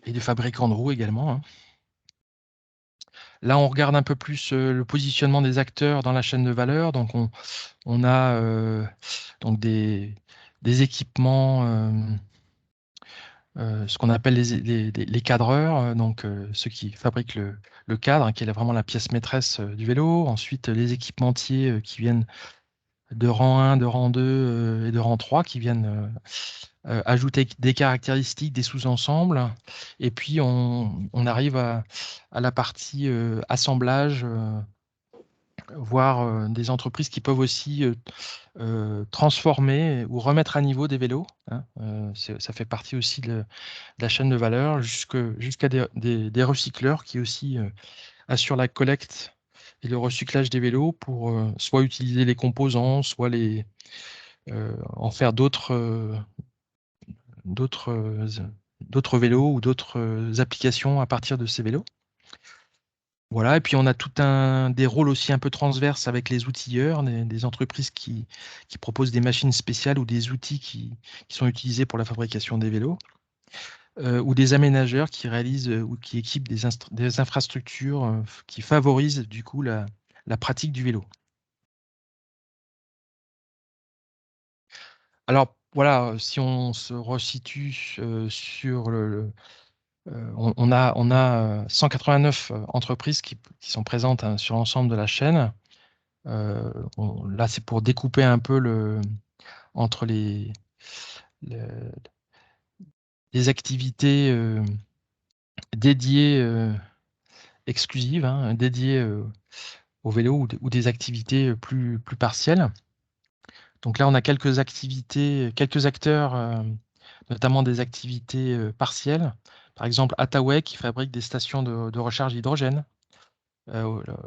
et de fabricants de roues également. Hein. Là, on regarde un peu plus le positionnement des acteurs dans la chaîne de valeur. Donc, on a donc des équipements, ce qu'on appelle les cadreurs, donc ceux qui fabriquent le cadre, hein, qui est vraiment la pièce maîtresse du vélo. Ensuite, les équipementiers qui viennent de rang 1, de rang 2 et de rang 3, qui viennent ajouter des caractéristiques, des sous-ensembles. Et puis, on arrive à la partie assemblage, voire des entreprises qui peuvent aussi transformer ou remettre à niveau des vélos. Hein. Ça fait partie aussi de la chaîne de valeur, jusqu'à des recycleurs qui aussi assurent la collecte et le recyclage des vélos pour soit utiliser les composants, soit en faire d'autres vélos ou d'autres applications à partir de ces vélos. Voilà, et puis on a des rôles aussi un peu transverses avec les outilleurs, des entreprises qui proposent des machines spéciales ou des outils qui sont utilisés pour la fabrication des vélos, ou des aménageurs qui réalisent ou qui équipent des infrastructures qui favorisent du coup la pratique du vélo. Alors, voilà, si on se resitue sur on a 189 entreprises qui sont présentes hein, sur l'ensemble de la chaîne. Là, c'est pour découper un peu entre les activités dédiées exclusives, hein, dédiées au vélo ou des activités plus partielles. Donc là, on a quelques activités, quelques acteurs, notamment des activités partielles. Par exemple, Attaway qui fabrique des stations de recharge hydrogène.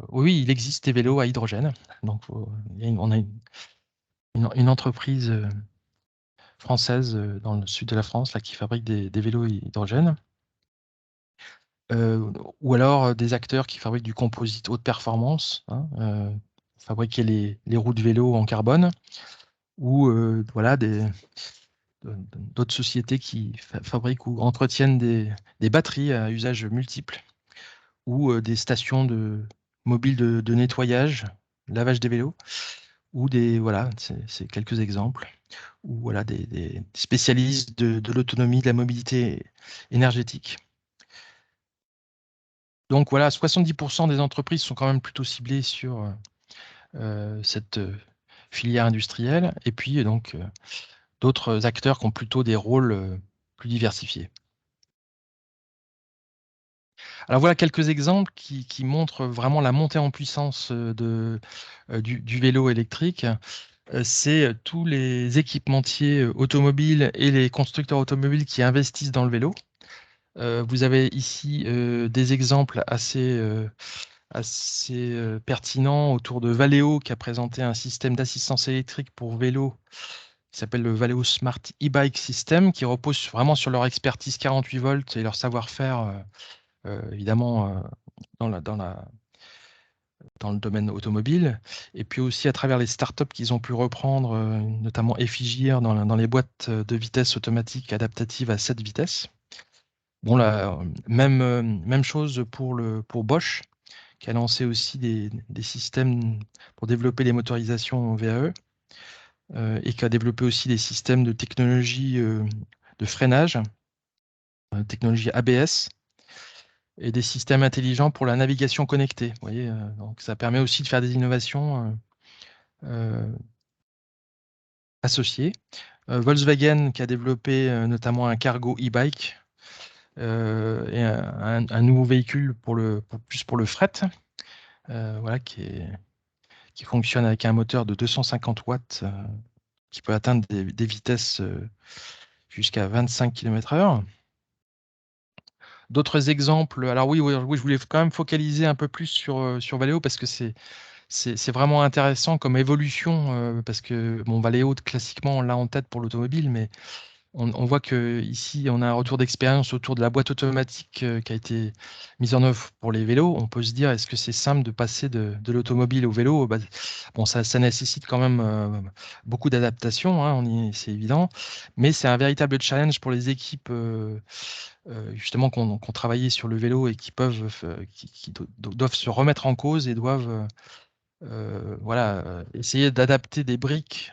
Oui, il existe des vélos à hydrogène. Donc, on a une entreprise française dans le sud de la France là, qui fabrique des vélos hydrogène. Ou alors des acteurs qui fabriquent du composite haute performance, hein, fabriquer les roues de vélo en carbone, ou voilà, d'autres sociétés qui fabriquent ou entretiennent des batteries à usage multiple, ou des stations mobiles de nettoyage, lavage des vélos, ou voilà, c'est quelques exemples, ou voilà, des spécialistes de l'autonomie, de la mobilité énergétique. Donc voilà, 70% des entreprises sont quand même plutôt ciblées sur cette filière industrielle, et puis donc d'autres acteurs qui ont plutôt des rôles plus diversifiés. Alors voilà quelques exemples qui montrent vraiment la montée en puissance du vélo électrique. C'est tous les équipementiers automobiles et les constructeurs automobiles qui investissent dans le vélo. Vous avez ici des exemples assez pertinents autour de Valeo qui a présenté un système d'assistance électrique pour vélo qui s'appelle le Valeo Smart e-Bike System, qui repose vraiment sur leur expertise 48 volts et leur savoir-faire évidemment dans le domaine automobile, et puis aussi à travers les startups qu'ils ont pu reprendre, notamment Effigear dans les boîtes de vitesse automatique adaptative à 7 vitesses. Bon, là, même chose pour Bosch, qui a lancé aussi des systèmes pour développer les motorisations VAE, et qui a développé aussi des systèmes de technologie de freinage, technologie ABS, et des systèmes intelligents pour la navigation connectée. Vous voyez, donc ça permet aussi de faire des innovations associées. Volkswagen qui a développé notamment un cargo e-bike et un nouveau véhicule plus pour le fret, voilà, qui fonctionne avec un moteur de 250 watts qui peut atteindre des vitesses jusqu'à 25 km/h. D'autres exemples, alors oui, je voulais quand même focaliser un peu plus sur Valeo parce que c'est vraiment intéressant comme évolution, parce que bon, Valeo, classiquement, on l'a en tête pour l'automobile, mais on voit qu'ici, on a un retour d'expérience autour de la boîte automatique qui a été mise en œuvre pour les vélos. On peut se dire, est-ce que c'est simple de passer de l'automobile au vélo? Bon, ça nécessite quand même beaucoup d'adaptation, hein, c'est évident, mais c'est un véritable challenge pour les équipes justement qui ont travaillé sur le vélo et qui doivent se remettre en cause et doivent voilà, essayer d'adapter des briques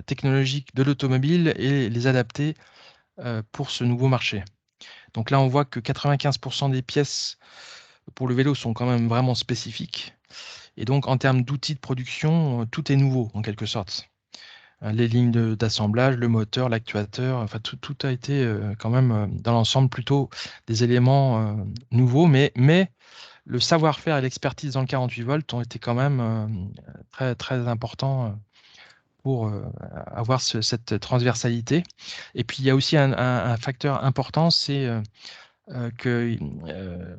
technologiques de l'automobile et les adapter pour ce nouveau marché. Donc là, on voit que 95% des pièces pour le vélo sont quand même vraiment spécifiques. Et donc, en termes d'outils de production, tout est nouveau, en quelque sorte. Les lignes d'assemblage, le moteur, l'actuateur, enfin, tout a été quand même, dans l'ensemble, plutôt des éléments nouveaux, mais le savoir-faire et l'expertise dans le 48 volts ont été quand même très, très importants pour avoir cette transversalité. Et puis, il y a aussi un facteur important, c'est que,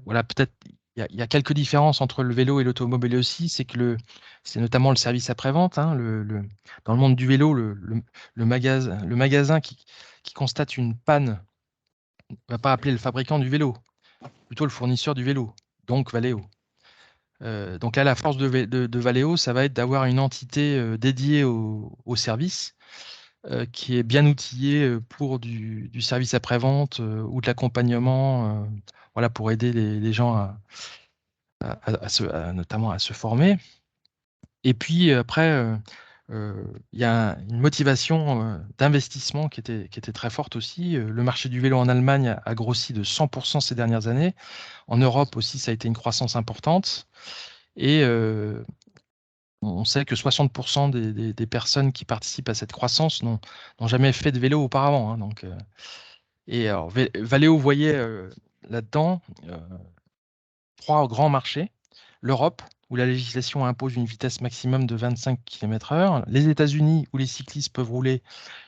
voilà, peut-être, il y a quelques différences entre le vélo et l'automobile aussi, c'est notamment le service après-vente. Hein, dans le monde du vélo, le magasin qui constate une panne ne va pas appeler le fabricant du vélo, plutôt le fournisseur du vélo, donc Valeo. Donc là, la force de Valeo, ça va être d'avoir une entité dédiée au service, qui est bien outillée pour du service après-vente ou de l'accompagnement, voilà, pour aider les gens notamment à se former. Et puis après, il y a une motivation d'investissement qui était très forte aussi. Le marché du vélo en Allemagne a grossi de 100% ces dernières années. En Europe aussi, ça a été une croissance importante. Et on sait que 60% des personnes qui participent à cette croissance n'ont jamais fait de vélo auparavant, hein. Donc, et alors, Valeo voyait là-dedans 3 grands marchés. L'Europe, où la législation impose une vitesse maximum de 25 km/h. Les États-Unis, où les cyclistes peuvent rouler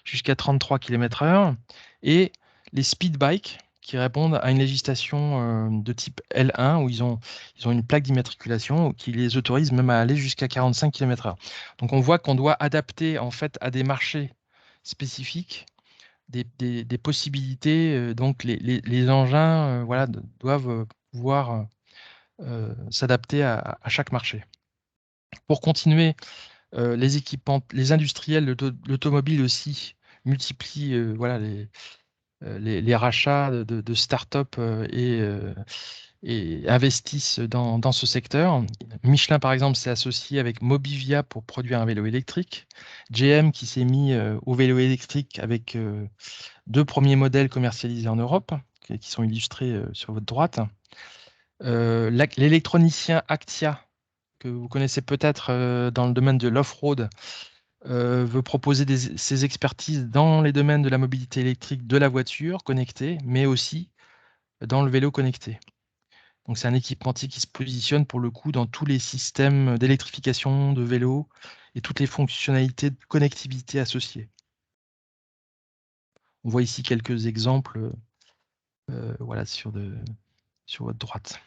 jusqu'à 33 km/h. Et les speed bikes, qui répondent à une législation de type L1, où ils ont une plaque d'immatriculation qui les autorise même à aller jusqu'à 45 km/h. Donc on voit qu'on doit adapter en fait à des marchés spécifiques des possibilités. Donc les engins voilà, doivent pouvoir s'adapter à chaque marché. Pour continuer, les équipements, les industriels, l'automobile aussi multiplient voilà, les rachats de start-up et investissent dans ce secteur. Michelin, par exemple, s'est associé avec Mobivia pour produire un vélo électrique. GM qui s'est mis au vélo électrique avec 2 premiers modèles commercialisés en Europe, qui sont illustrés sur votre droite. L'électronicien Actia, que vous connaissez peut-être dans le domaine de l'off-road, veut proposer ses expertises dans les domaines de la mobilité électrique de la voiture connectée, mais aussi dans le vélo connecté. Donc c'est un équipementier qui se positionne pour le coup dans tous les systèmes d'électrification de vélo et toutes les fonctionnalités de connectivité associées. On voit ici quelques exemples voilà, sur votre droite.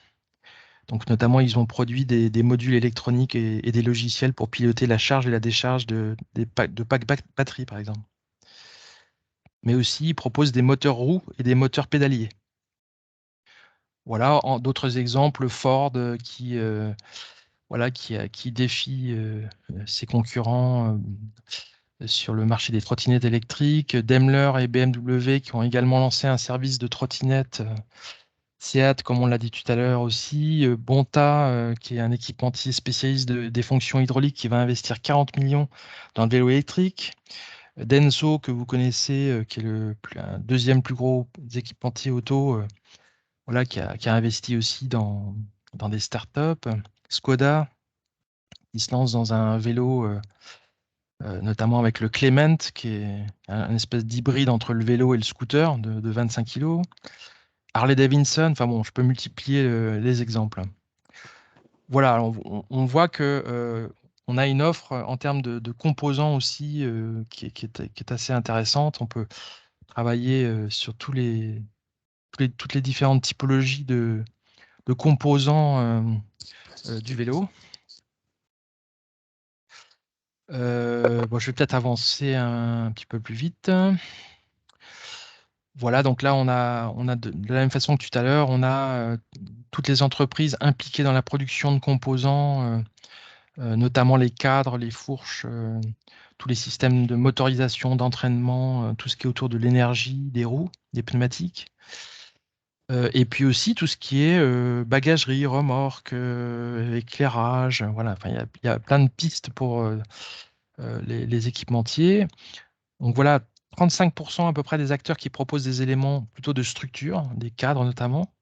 Donc notamment, ils ont produit des modules électroniques et des logiciels pour piloter la charge et la décharge de packs batterie, par exemple. Mais aussi, ils proposent des moteurs roues et des moteurs pédaliers. Voilà, d'autres exemples, Ford qui défie ses concurrents sur le marché des trottinettes électriques. Daimler et BMW qui ont également lancé un service de trottinette. Seat, comme on l'a dit tout à l'heure aussi. Bonta, qui est un équipementier spécialiste des fonctions hydrauliques, qui va investir 40 millions dans le vélo électrique. Denso, que vous connaissez, qui est un deuxième plus gros équipementier auto, voilà, qui a investi aussi dans des startups. Skoda, qui se lance dans un vélo, notamment avec le Clement, qui est un espèce d'hybride entre le vélo et le scooter de 25 kg. Harley Davidson, enfin bon, je peux multiplier les exemples. Voilà, alors on voit que on a une offre en termes de composants aussi qui est assez intéressante. On peut travailler sur toutes les différentes typologies de composants du vélo. Bon, je vais peut-être avancer un petit peu plus vite. Voilà, donc là, on a de la même façon que tout à l'heure, on a toutes les entreprises impliquées dans la production de composants, notamment les cadres, les fourches, tous les systèmes de motorisation, d'entraînement, tout ce qui est autour de l'énergie, des roues, des pneumatiques. Et puis aussi tout ce qui est bagagerie, remorque, éclairage. Voilà, enfin, il y a plein de pistes pour les équipementiers. Donc voilà, 35% à peu près des acteurs qui proposent des éléments plutôt de structure, des cadres notamment,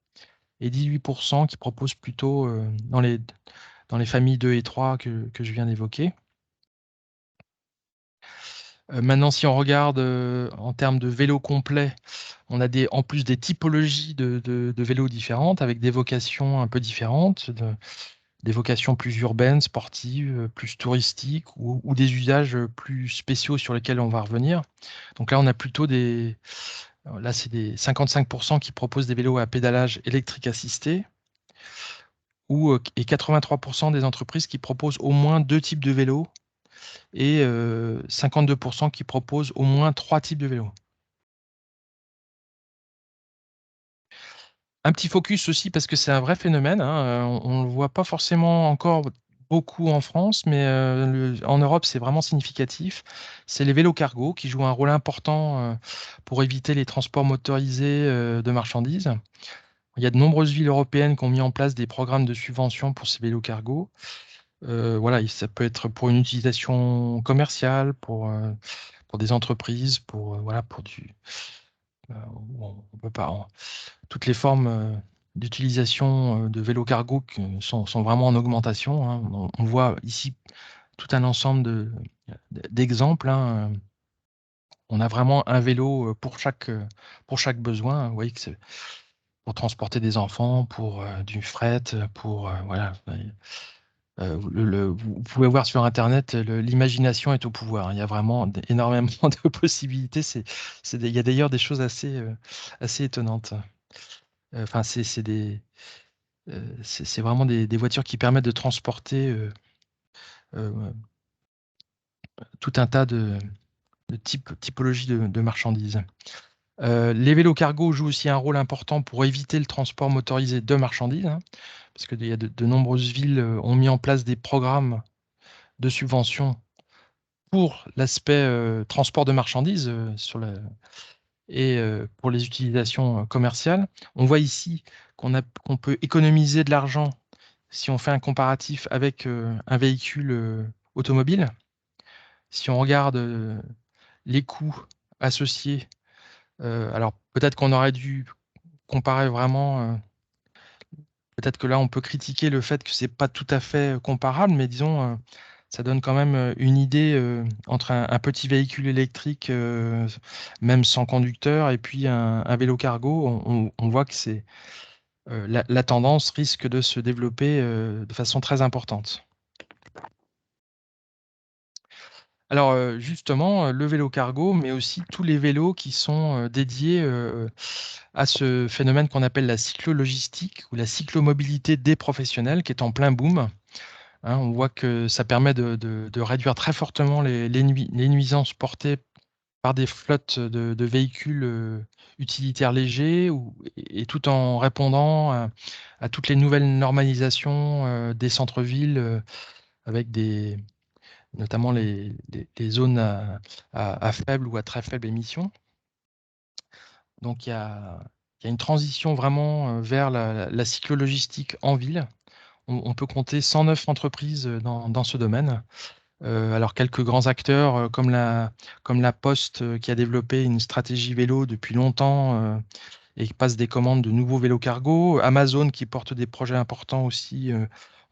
et 18% qui proposent plutôt dans les familles 2 et 3 que je viens d'évoquer. Maintenant, si on regarde en termes de vélos complets, on a en plus des typologies de vélos différentes, avec des vocations un peu différentes, des vocations plus urbaines, sportives, plus touristiques, ou des usages plus spéciaux sur lesquels on va revenir. Donc là, on a plutôt là, c'est des 55% qui proposent des vélos à pédalage électrique assisté, et 83% des entreprises qui proposent au moins 2 types de vélos, et 52% qui proposent au moins 3 types de vélos. Un petit focus aussi parce que c'est un vrai phénomène, hein, on ne le voit pas forcément encore beaucoup en France, mais en Europe, c'est vraiment significatif. C'est les vélos cargo qui jouent un rôle important pour éviter les transports motorisés de marchandises. Il y a de nombreuses villes européennes qui ont mis en place des programmes de subvention pour ces vélos cargo. Voilà, ça peut être pour une utilisation commerciale, pour des entreprises, voilà, pour on peut pas, toutes les formes d'utilisation de vélos cargo sont vraiment en augmentation, hein. On voit ici tout un ensemble d'exemples, hein. On a vraiment un vélo pour chaque besoin. Vous voyez que c'est pour transporter des enfants, pour du fret, pour voilà. Vous pouvez voir sur Internet, l'imagination est au pouvoir. Il y a vraiment énormément de possibilités. Il y a d'ailleurs des choses assez étonnantes. Enfin, c'est vraiment des voitures qui permettent de transporter euh, tout un tas de typologies de marchandises. Les vélos cargo jouent aussi un rôle important pour éviter le transport motorisé de marchandises, hein, parce que il y a de nombreuses villes ont mis en place des programmes de subvention pour l'aspect transport de marchandises et pour les utilisations commerciales. On voit ici qu'on peut économiser de l'argent si on fait un comparatif avec un véhicule automobile. Si on regarde les coûts associés, alors peut-être qu'on aurait dû comparer vraiment. Peut-être que là, on peut critiquer le fait que c'est pas tout à fait comparable, mais disons, ça donne quand même une idée entre un petit véhicule électrique, même sans conducteur, et puis un vélo cargo. On voit que la tendance risque de se développer de façon très importante. Alors justement, le vélo cargo, mais aussi tous les vélos qui sont dédiés à ce phénomène qu'on appelle la cyclo-logistique ou la cyclomobilité des professionnels, qui est en plein boom. Hein. On voit que ça permet de réduire très fortement les nuisances portées par des flottes de véhicules utilitaires légers, et tout en répondant à toutes les nouvelles normalisations des centres-villes, avec notamment les zones à faible ou à très faible émission. Donc il y a une transition vraiment vers la cyclo-logistique en ville. On peut compter 109 entreprises dans ce domaine. Alors quelques grands acteurs comme la Poste qui a développé une stratégie vélo depuis longtemps et qui passe des commandes de nouveaux vélos cargo. Amazon qui porte des projets importants aussi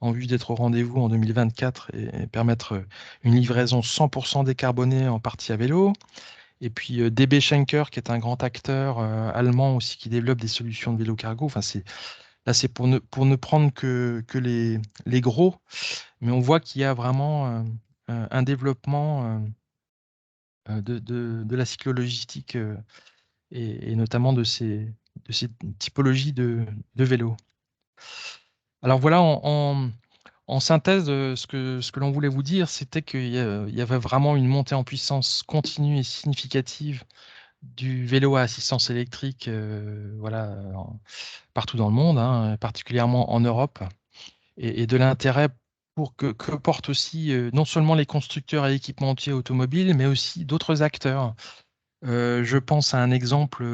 en vue d'être au rendez-vous en 2024 et permettre une livraison 100% décarbonée en partie à vélo. Et puis DB Schenker qui est un grand acteur allemand aussi qui développe des solutions de vélo cargo. Enfin, là, c'est pour ne prendre que les gros, mais on voit qu'il y a vraiment un développement de la cyclo-logistique et notamment de ces typologies de vélos. Alors voilà, en synthèse, ce que l'on voulait vous dire, c'était qu'il y avait vraiment une montée en puissance continue et significative du vélo à assistance électrique voilà, partout dans le monde, hein, particulièrement en Europe, et de l'intérêt que portent aussi non seulement les constructeurs et équipementiers automobiles, mais aussi d'autres acteurs. Je pense à un exemple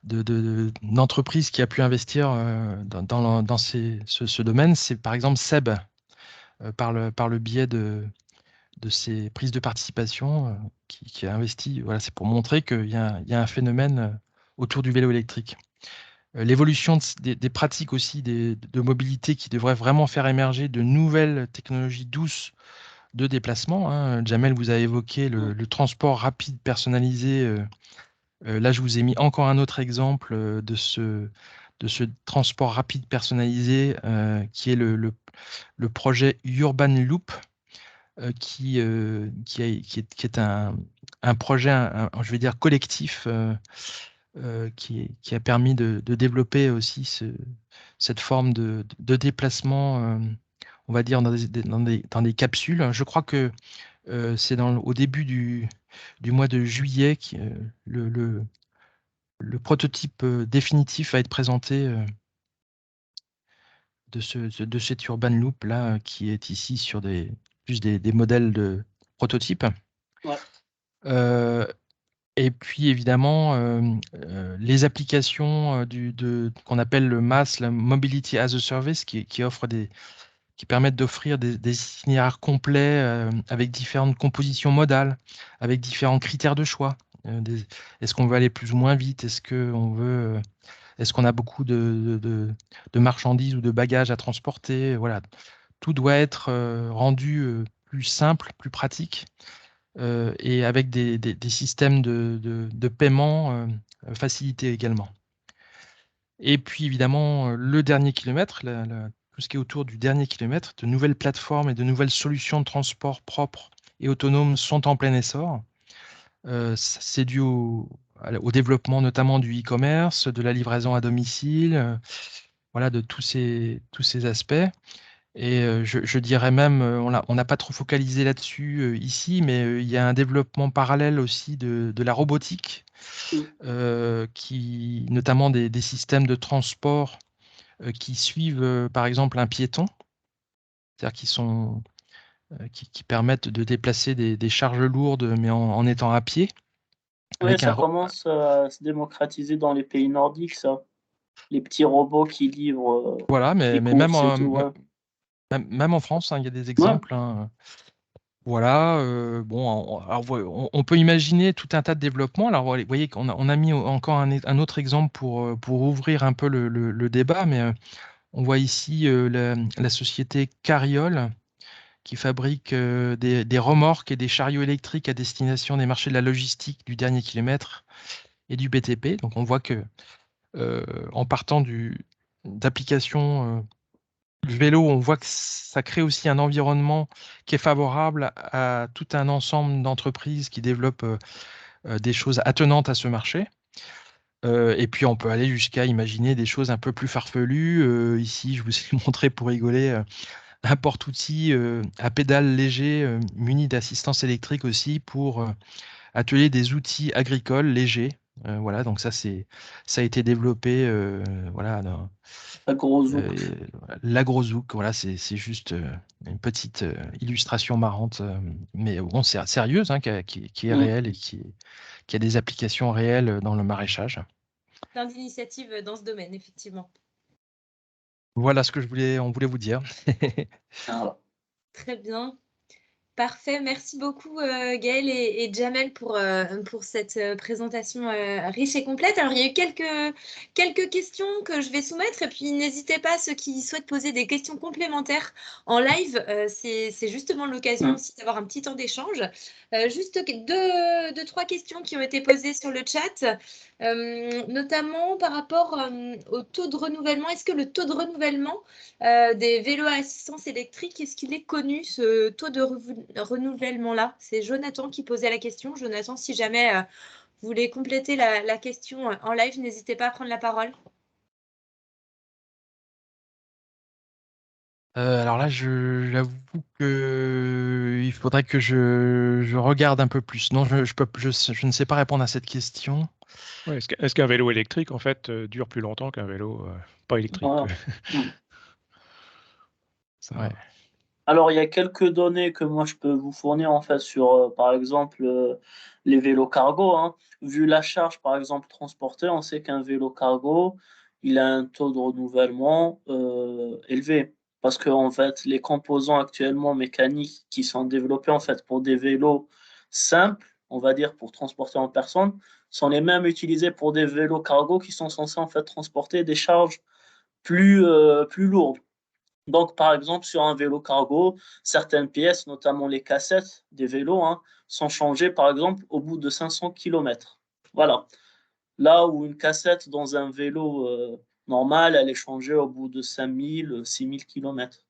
d'entreprise qui a pu investir dans ce domaine, c'est par exemple Seb, par le biais de ses prises de participation, qui a investi. Voilà, c'est pour montrer qu'il y a un phénomène autour du vélo électrique. L'évolution des pratiques aussi de mobilité qui devrait vraiment faire émerger de nouvelles technologies douces de déplacement, hein. Jamel, vous avez évoqué le transport rapide personnalisé. Là, je vous ai mis encore un autre exemple de ce transport rapide personnalisé qui est le projet Urban Loop, qui est un projet, je vais dire, collectif qui a permis de développer aussi cette forme de déplacement, on va dire, dans des capsules. Je crois que c'est au début du mois de juillet que le prototype définitif va être présenté de cet Urban Loop là, qui est ici sur plus des modèles de prototypes. Ouais. Et puis évidemment, les applications qu'on appelle le MaaS, la Mobility as a Service, qui offre qui permettent d'offrir des itinéraires complets avec différentes compositions modales, avec différents critères de choix. Est-ce qu'on veut aller plus ou moins vite? Est-ce qu'on a beaucoup de marchandises ou de bagages à transporter? Voilà, tout doit être rendu plus simple, plus pratique, et avec des systèmes de paiement facilités également. Et puis évidemment, le dernier kilomètre, tout ce qui est autour du dernier kilomètre, de nouvelles plateformes et de nouvelles solutions de transport propres et autonomes sont en plein essor. C'est dû au développement notamment du e-commerce, de la livraison à domicile, voilà, de tous ces aspects. Et je dirais même, on n'a pas trop focalisé là-dessus ici, mais il y a un développement parallèle aussi de la robotique, notamment des systèmes de transport qui suivent par exemple un piéton, c'est-à-dire qui permettent de déplacer des charges lourdes, mais en étant à pied. Oui, ça commence à se démocratiser dans les pays nordiques, ça. Les petits robots qui livrent voilà, mais les même, courses et tout, ouais. même en France, hein, il y a des exemples. Hein. Voilà, bon, alors, on peut imaginer tout un tas de développements. Alors, vous voyez qu'on a mis encore un autre exemple pour ouvrir un peu le débat, mais on voit ici la société Carriole qui fabrique des remorques et des chariots électriques à destination des marchés de la logistique, du dernier kilomètre et du BTP. Donc, on voit que en partant d'applications du vélo, on voit que ça crée aussi un environnement qui est favorable à tout un ensemble d'entreprises qui développent des choses attenantes à ce marché. Et puis, on peut aller jusqu'à imaginer des choses un peu plus farfelues. Ici, je vous ai montré pour rigoler un porte-outil à pédales légers muni d'assistance électrique aussi pour atteler des outils agricoles légers. Voilà, donc ça a été développé voilà, l'AgroZouk, voilà, c'est juste une petite illustration marrante, mais bon, c'est sérieuse, hein, qui est réelle et qui a des applications réelles dans le maraîchage. Plein d'initiatives dans ce domaine, effectivement. Voilà ce que on voulait vous dire. Très bien. Parfait, merci beaucoup Gaël et Jamel pour cette présentation riche et complète. Alors il y a eu quelques questions que je vais soumettre et puis n'hésitez pas ceux qui souhaitent poser des questions complémentaires en live, c'est justement l'occasion aussi d'avoir un petit temps d'échange. Juste deux, trois questions qui ont été posées sur le chat, notamment par rapport au taux de renouvellement. Est-ce que le taux de renouvellement des vélos à assistance électrique, est-ce qu'il est connu, ce taux de renouvellement-là? C'est Jonathan qui posait la question. Jonathan, si jamais vous voulez compléter la question en live, n'hésitez pas à prendre la parole. Alors là, j'avoue qu'il faudrait que je regarde un peu plus. Non, je ne sais pas répondre à cette question. Ouais, est-ce qu'un vélo électrique, en fait, dure plus longtemps qu'un vélo pas électrique? Ouais. Alors, il y a quelques données que moi je peux vous fournir en fait sur, par exemple, les vélos cargo. Hein. Vu la charge, par exemple, transportée, on sait qu'un vélo cargo, il a un taux de renouvellement élevé. Parce que en fait, les composants actuellement mécaniques qui sont développés en fait pour des vélos simples, on va dire pour transporter en personne, sont les mêmes utilisés pour des vélos cargo qui sont censés en fait transporter des charges plus lourdes. Donc, par exemple, sur un vélo cargo, certaines pièces, notamment les cassettes des vélos, hein, sont changées, par exemple, au bout de 500 km. Voilà. Là où une cassette dans un vélo normal, elle est changée au bout de 5000, 6000 km.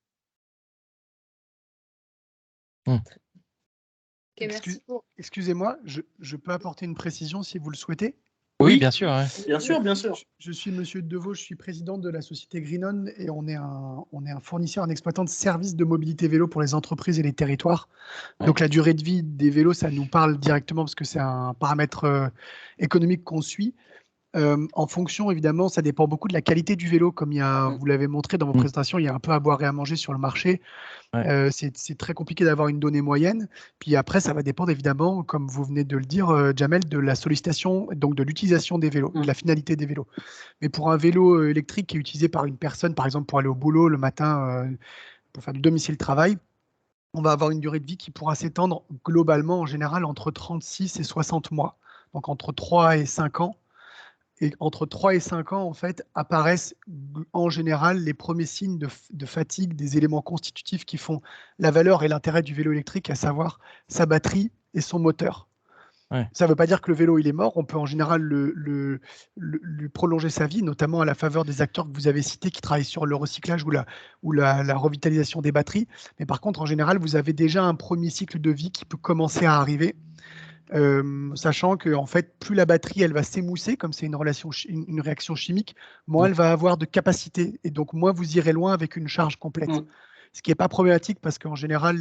Excusez-moi, je peux apporter une précision si vous le souhaitez? Oui, bien sûr. Ouais. Bien sûr, bien sûr. Je suis Monsieur Devaux, je suis président de la société Greenon et on est un fournisseur, un exploitant de services de mobilité vélo pour les entreprises et les territoires. Ouais. Donc la durée de vie des vélos, ça nous parle directement parce que c'est un paramètre économique qu'on suit. En fonction, évidemment, ça dépend beaucoup de la qualité du vélo. Comme vous l'avez montré dans vos présentations, il y a un peu à boire et à manger sur le marché. Ouais. C'est très compliqué d'avoir une donnée moyenne. Puis après, ça va dépendre évidemment, comme vous venez de le dire, Jamel, de la sollicitation, donc de l'utilisation des vélos, de la finalité des vélos. Mais pour un vélo électrique qui est utilisé par une personne, par exemple pour aller au boulot le matin, pour faire du domicile-travail, on va avoir une durée de vie qui pourra s'étendre globalement, en général, entre 36 et 60 mois. Donc entre 3 et 5 ans. Et entre 3 et 5 ans, en fait, apparaissent en général les premiers signes de fatigue des éléments constitutifs qui font la valeur et l'intérêt du vélo électrique, à savoir sa batterie et son moteur. Ouais. Ça ne veut pas dire que le vélo il est mort, on peut en général lui prolonger sa vie, notamment à la faveur des acteurs que vous avez cités qui travaillent sur le recyclage ou la revitalisation des batteries. Mais par contre, en général, vous avez déjà un premier cycle de vie qui peut commencer à arriver. Sachant que en fait, plus la batterie elle va s'émousser, comme c'est une réaction chimique, moins elle va avoir de capacité et donc moins vous irez loin avec une charge complète. Ce qui n'est pas problématique parce qu'en général,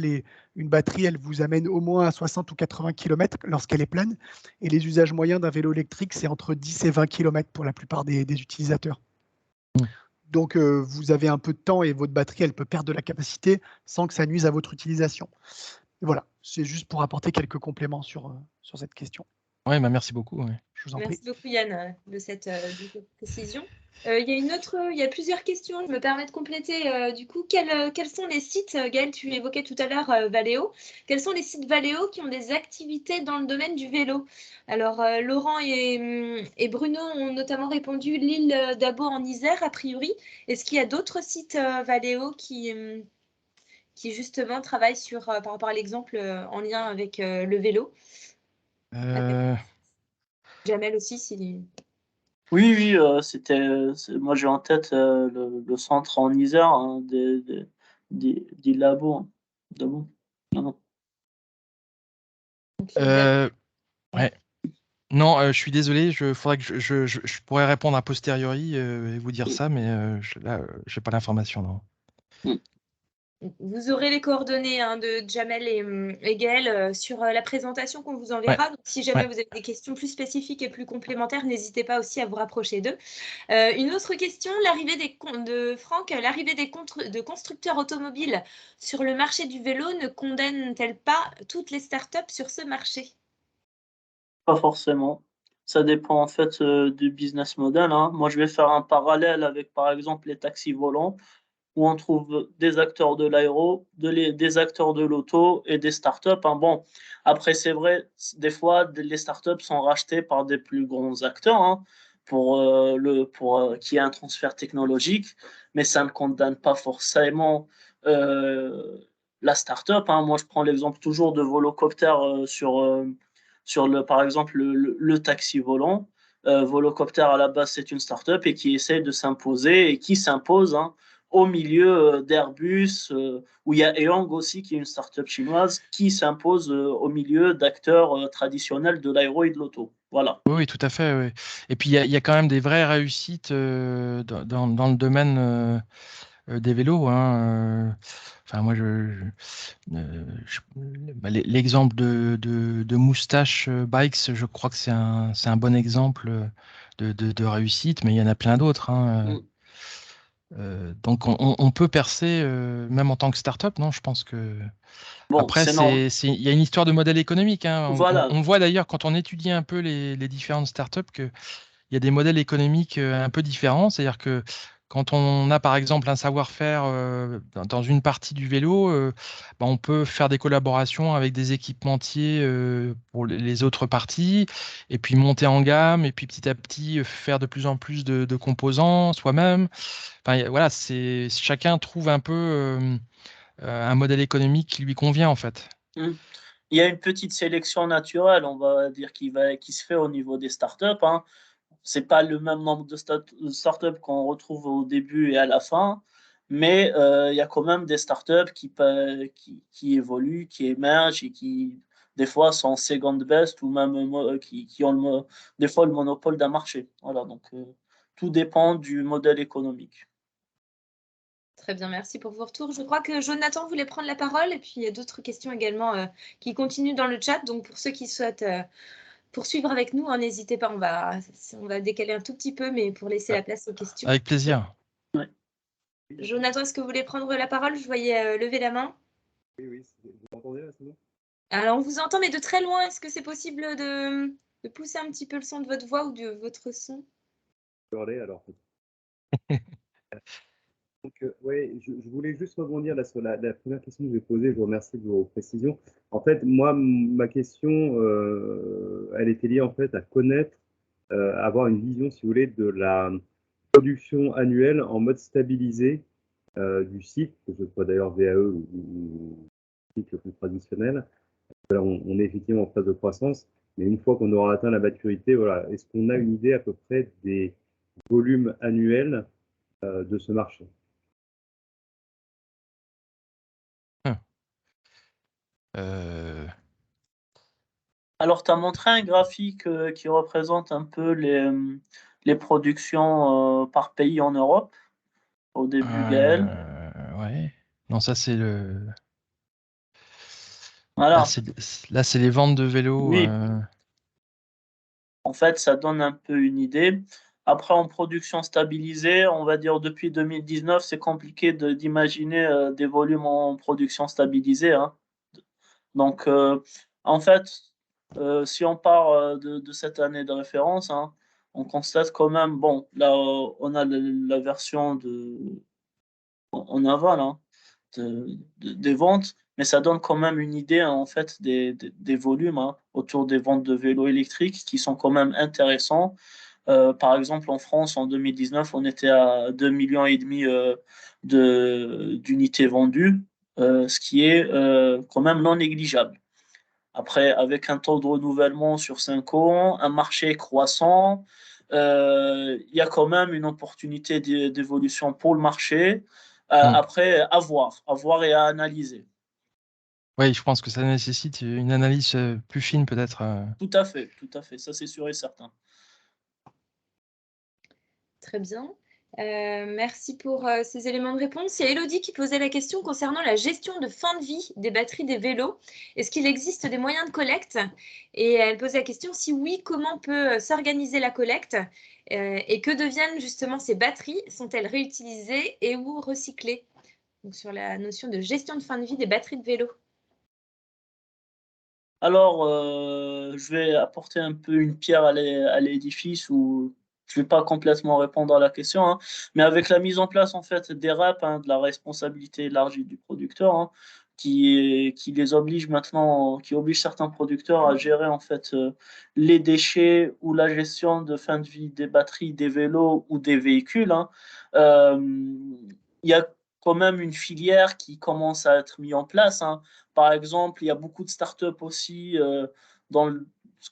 une batterie elle vous amène au moins à 60 ou 80 km lorsqu'elle est pleine et les usages moyens d'un vélo électrique c'est entre 10 et 20 km pour la plupart des utilisateurs. Donc vous avez un peu de temps et votre batterie elle peut perdre de la capacité sans que ça nuise à votre utilisation. Et voilà, c'est juste pour apporter quelques compléments sur cette question. Ouais, bah merci beaucoup. Ouais. Je vous en Merci prie. beaucoup Yann de cette précision. Il y a plusieurs questions, je me permets de compléter. Du coup, quels sont les sites, Gaël, tu évoquais tout à l'heure Valeo, quels sont les sites Valeo qui ont des activités dans le domaine du vélo? Alors, Laurent et Bruno ont notamment répondu l'île d'Abo en Isère, a priori. Est-ce qu'il y a d'autres sites Valeo qui justement travaillent par rapport à l'exemple en lien avec le vélo? Jamel aussi, s'il... Oui, moi j'ai en tête le centre en Isère hein, des labos. Non, non. Ouais. Non, je suis désolé, faudrait que je pourrais répondre a posteriori et vous dire ça, mais là, j'ai pas l'information, non. Vous aurez les coordonnées de Jamel et Gaël sur la présentation qu'on vous enverra. Donc, si jamais vous avez des questions plus spécifiques et plus complémentaires, n'hésitez pas aussi à vous rapprocher d'eux. Une autre question, de Franck, l'arrivée de constructeurs automobiles sur le marché du vélo ne condamne-t-elle pas toutes les startups sur ce marché? Pas forcément. Ça dépend en fait du business model. Hein. Moi, je vais faire un parallèle avec par exemple les taxis volants où on trouve des acteurs de l'aéro, des acteurs de l'auto et des startups. Hein. Bon, après, c'est vrai, des fois, les startups sont rachetées par des plus grands acteurs hein, pour qu'il y ait un transfert technologique, mais ça ne condamne pas forcément la startup. Hein. Moi, je prends l'exemple toujours de Volocopter par exemple, le taxi volant. Volocopter, à la base, c'est une startup et qui essaie de s'imposer et qui s'impose hein, au milieu d'Airbus, où il y a Eong aussi, qui est une startup chinoise, qui s'impose au milieu d'acteurs traditionnels de l'aéro et de l'auto. Voilà. Oui, tout à fait. Oui. Et puis, il y a quand même des vraies réussites dans le domaine des vélos. Hein. Enfin, moi, l'exemple de Moustache Bikes, je crois que c'est un bon exemple de réussite, mais il y en a plein d'autres. Hein. Donc, on peut percer même en tant que start-up, non? Je pense que. Bon, Après, il y a une histoire de modèle économique. Hein. Voilà. On voit d'ailleurs, quand on étudie un peu les différentes startups, qu'il y a des modèles économiques un peu différents. C'est-à-dire que quand on a, par exemple, un savoir-faire dans une partie du vélo, on peut faire des collaborations avec des équipementiers pour les autres parties, et puis monter en gamme, et puis petit à petit faire de plus en plus de composants soi-même. Enfin, voilà, chacun trouve un peu un modèle économique qui lui convient, en fait. Il y a une petite sélection naturelle, on va dire, qui se fait au niveau des startups. Hein. C'est pas le même nombre de startups qu'on retrouve au début et à la fin, mais il y a quand même des startups qui évoluent, qui émergent et qui, des fois, sont second best ou même qui ont des fois le monopole d'un marché. Voilà, donc tout dépend du modèle économique. Très bien, merci pour vos retours. Je crois que Jonathan voulait prendre la parole et puis il y a d'autres questions également qui continuent dans le chat. Donc pour ceux qui souhaitent poursuivre avec nous, n'hésitez pas, on va décaler un tout petit peu, mais pour laisser la place aux questions. Avec plaisir. Ouais. Jonathan, est-ce que vous voulez prendre la parole? Je voyais lever la main. Oui, vous m'entendez là, c'est bon? Alors on vous entend, mais de très loin. Est-ce que c'est possible de pousser un petit peu le son de votre voix ou de votre son? Je vais aller alors. Oui, je voulais juste rebondir là sur la première question que j'ai posée. Je vous remercie de vos précisions. En fait, moi, ma question, elle était liée en fait à connaître, avoir une vision, si vous voulez, de la production annuelle en mode stabilisé du site, que ce soit d'ailleurs VAE ou cycle plus traditionnel. Là, on est effectivement en phase de croissance, mais une fois qu'on aura atteint la maturité, voilà, est-ce qu'on a une idée à peu près des volumes annuels de ce marché? Alors, tu as montré un graphique qui représente un peu les productions par pays en Europe au début, Gaël. Ouais. Non, ça c'est le. Voilà. Là, c'est les ventes de vélos. Oui. En fait, ça donne un peu une idée. Après, en production stabilisée, on va dire depuis 2019, c'est compliqué d'imaginer des volumes en production stabilisée, hein. Donc, en fait, si on part de cette année de référence, hein, on constate quand même, bon, là, on a la version en aval, hein, des ventes, mais ça donne quand même une idée, hein, en fait, des volumes, hein, autour des ventes de vélos électriques qui sont quand même intéressants. Par exemple, en France, en 2019, on était à 2,5 millions d'unités vendues, ce qui est quand même non négligeable. Après, avec un taux de renouvellement sur 5 ans, un marché croissant, il y a quand même une opportunité d'évolution pour le marché. Après, à voir et à analyser. Oui, je pense que ça nécessite une analyse plus fine peut-être. Tout à fait, ça c'est sûr et certain. Très bien. Merci pour ces éléments de réponse. Il y a Elodie qui posait la question concernant la gestion de fin de vie des batteries des vélos. Est-ce qu'il existe des moyens de collecte? Et elle posait la question, si oui, comment peut s'organiser la collecte? Et que deviennent justement ces batteries? Sont-elles réutilisées et ou recyclées? Donc, sur la notion de gestion de fin de vie des batteries de vélo. Alors, je vais apporter un peu une pierre à l'édifice où je ne vais pas complètement répondre à la question, hein, mais avec la mise en place en fait des RAP, hein, de la responsabilité élargie du producteur, hein, qui les oblige maintenant, qui oblige certains producteurs à gérer en fait les déchets ou la gestion de fin de vie des batteries, des vélos ou des véhicules, hein. Il y a quand même une filière qui commence à être mise en place, hein. Par exemple, il y a beaucoup de startups aussi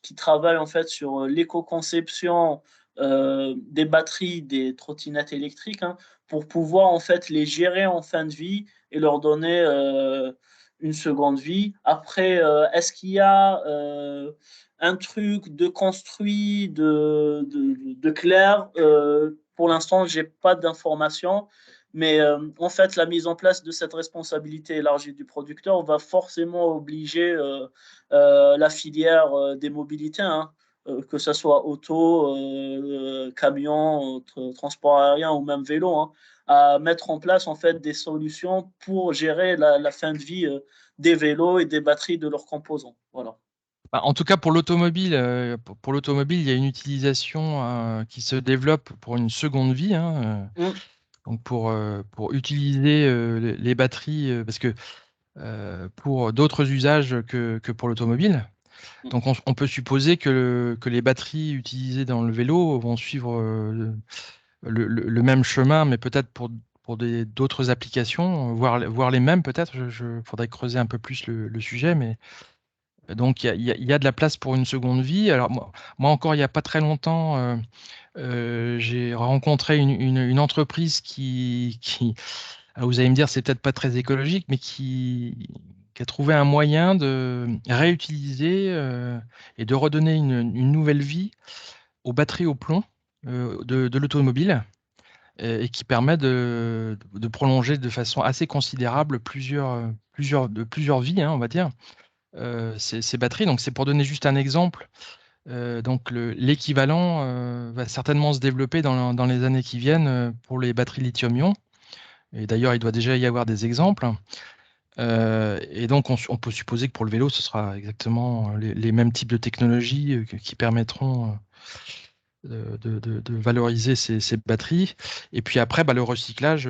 qui travaillent en fait sur l'éco-conception des batteries des trottinettes électriques, hein, pour pouvoir en fait les gérer en fin de vie et leur donner une seconde vie. Après, est-ce qu'il y a un truc de construit, de clair? Pour l'instant, j'ai pas d'informations. Mais en fait, la mise en place de cette responsabilité élargie du producteur va forcément obliger la filière des mobilités, hein, que ce soit auto, camion, transport aérien ou même vélo, hein, à mettre en place en fait des solutions pour gérer la fin de vie des vélos et des batteries de leurs composants. Voilà. En tout cas, pour l'automobile, il y a une utilisation qui se développe pour une seconde vie, hein, donc pour utiliser les batteries, parce que pour d'autres usages que pour l'automobile. Donc on peut supposer que les batteries utilisées dans le vélo vont suivre le même chemin, mais peut-être pour d'autres applications, voire les mêmes peut-être. Faudrait creuser un peu plus le sujet, mais donc il y a de la place pour une seconde vie. Alors moi encore, il n'y a pas très longtemps, j'ai rencontré une entreprise alors vous allez me dire, c'est peut-être pas très écologique, mais qui a trouvé un moyen de réutiliser et de redonner une nouvelle vie aux batteries au plomb de l'automobile et qui permet de prolonger de façon assez considérable plusieurs vies, hein, on va dire, ces batteries. Donc c'est pour donner juste un exemple. Donc l'équivalent va certainement se développer dans les années qui viennent pour les batteries lithium-ion. Et d'ailleurs, il doit déjà y avoir des exemples. Et donc, on peut supposer que pour le vélo, ce sera exactement les mêmes types de technologies qui permettront de valoriser ces batteries. Et puis après, le recyclage,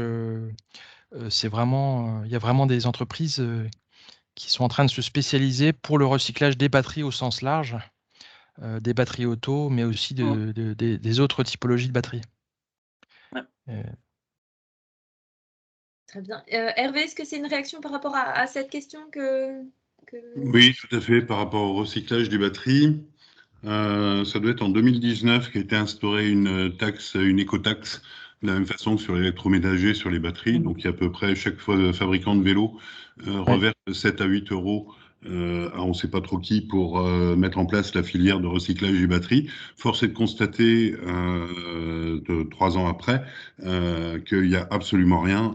c'est vraiment, il y a vraiment des entreprises qui sont en train de se spécialiser pour le recyclage des batteries au sens large, des batteries auto, mais aussi des autres typologies de batteries. Ouais. Très bien. Hervé, est-ce que c'est une réaction par rapport à cette question que... Oui, tout à fait, par rapport au recyclage des batteries. Ça doit être en 2019 qu'a été instaurée une taxe, une écotaxe, de la même façon que sur l'électroménager, sur les batteries. Donc, il y a à peu près chaque fabricant de vélo reverse 7 à 8 euros à on ne sait pas trop qui pour mettre en place la filière de recyclage des batteries. Force est de constater, 3 ans après, qu'il n'y a absolument rien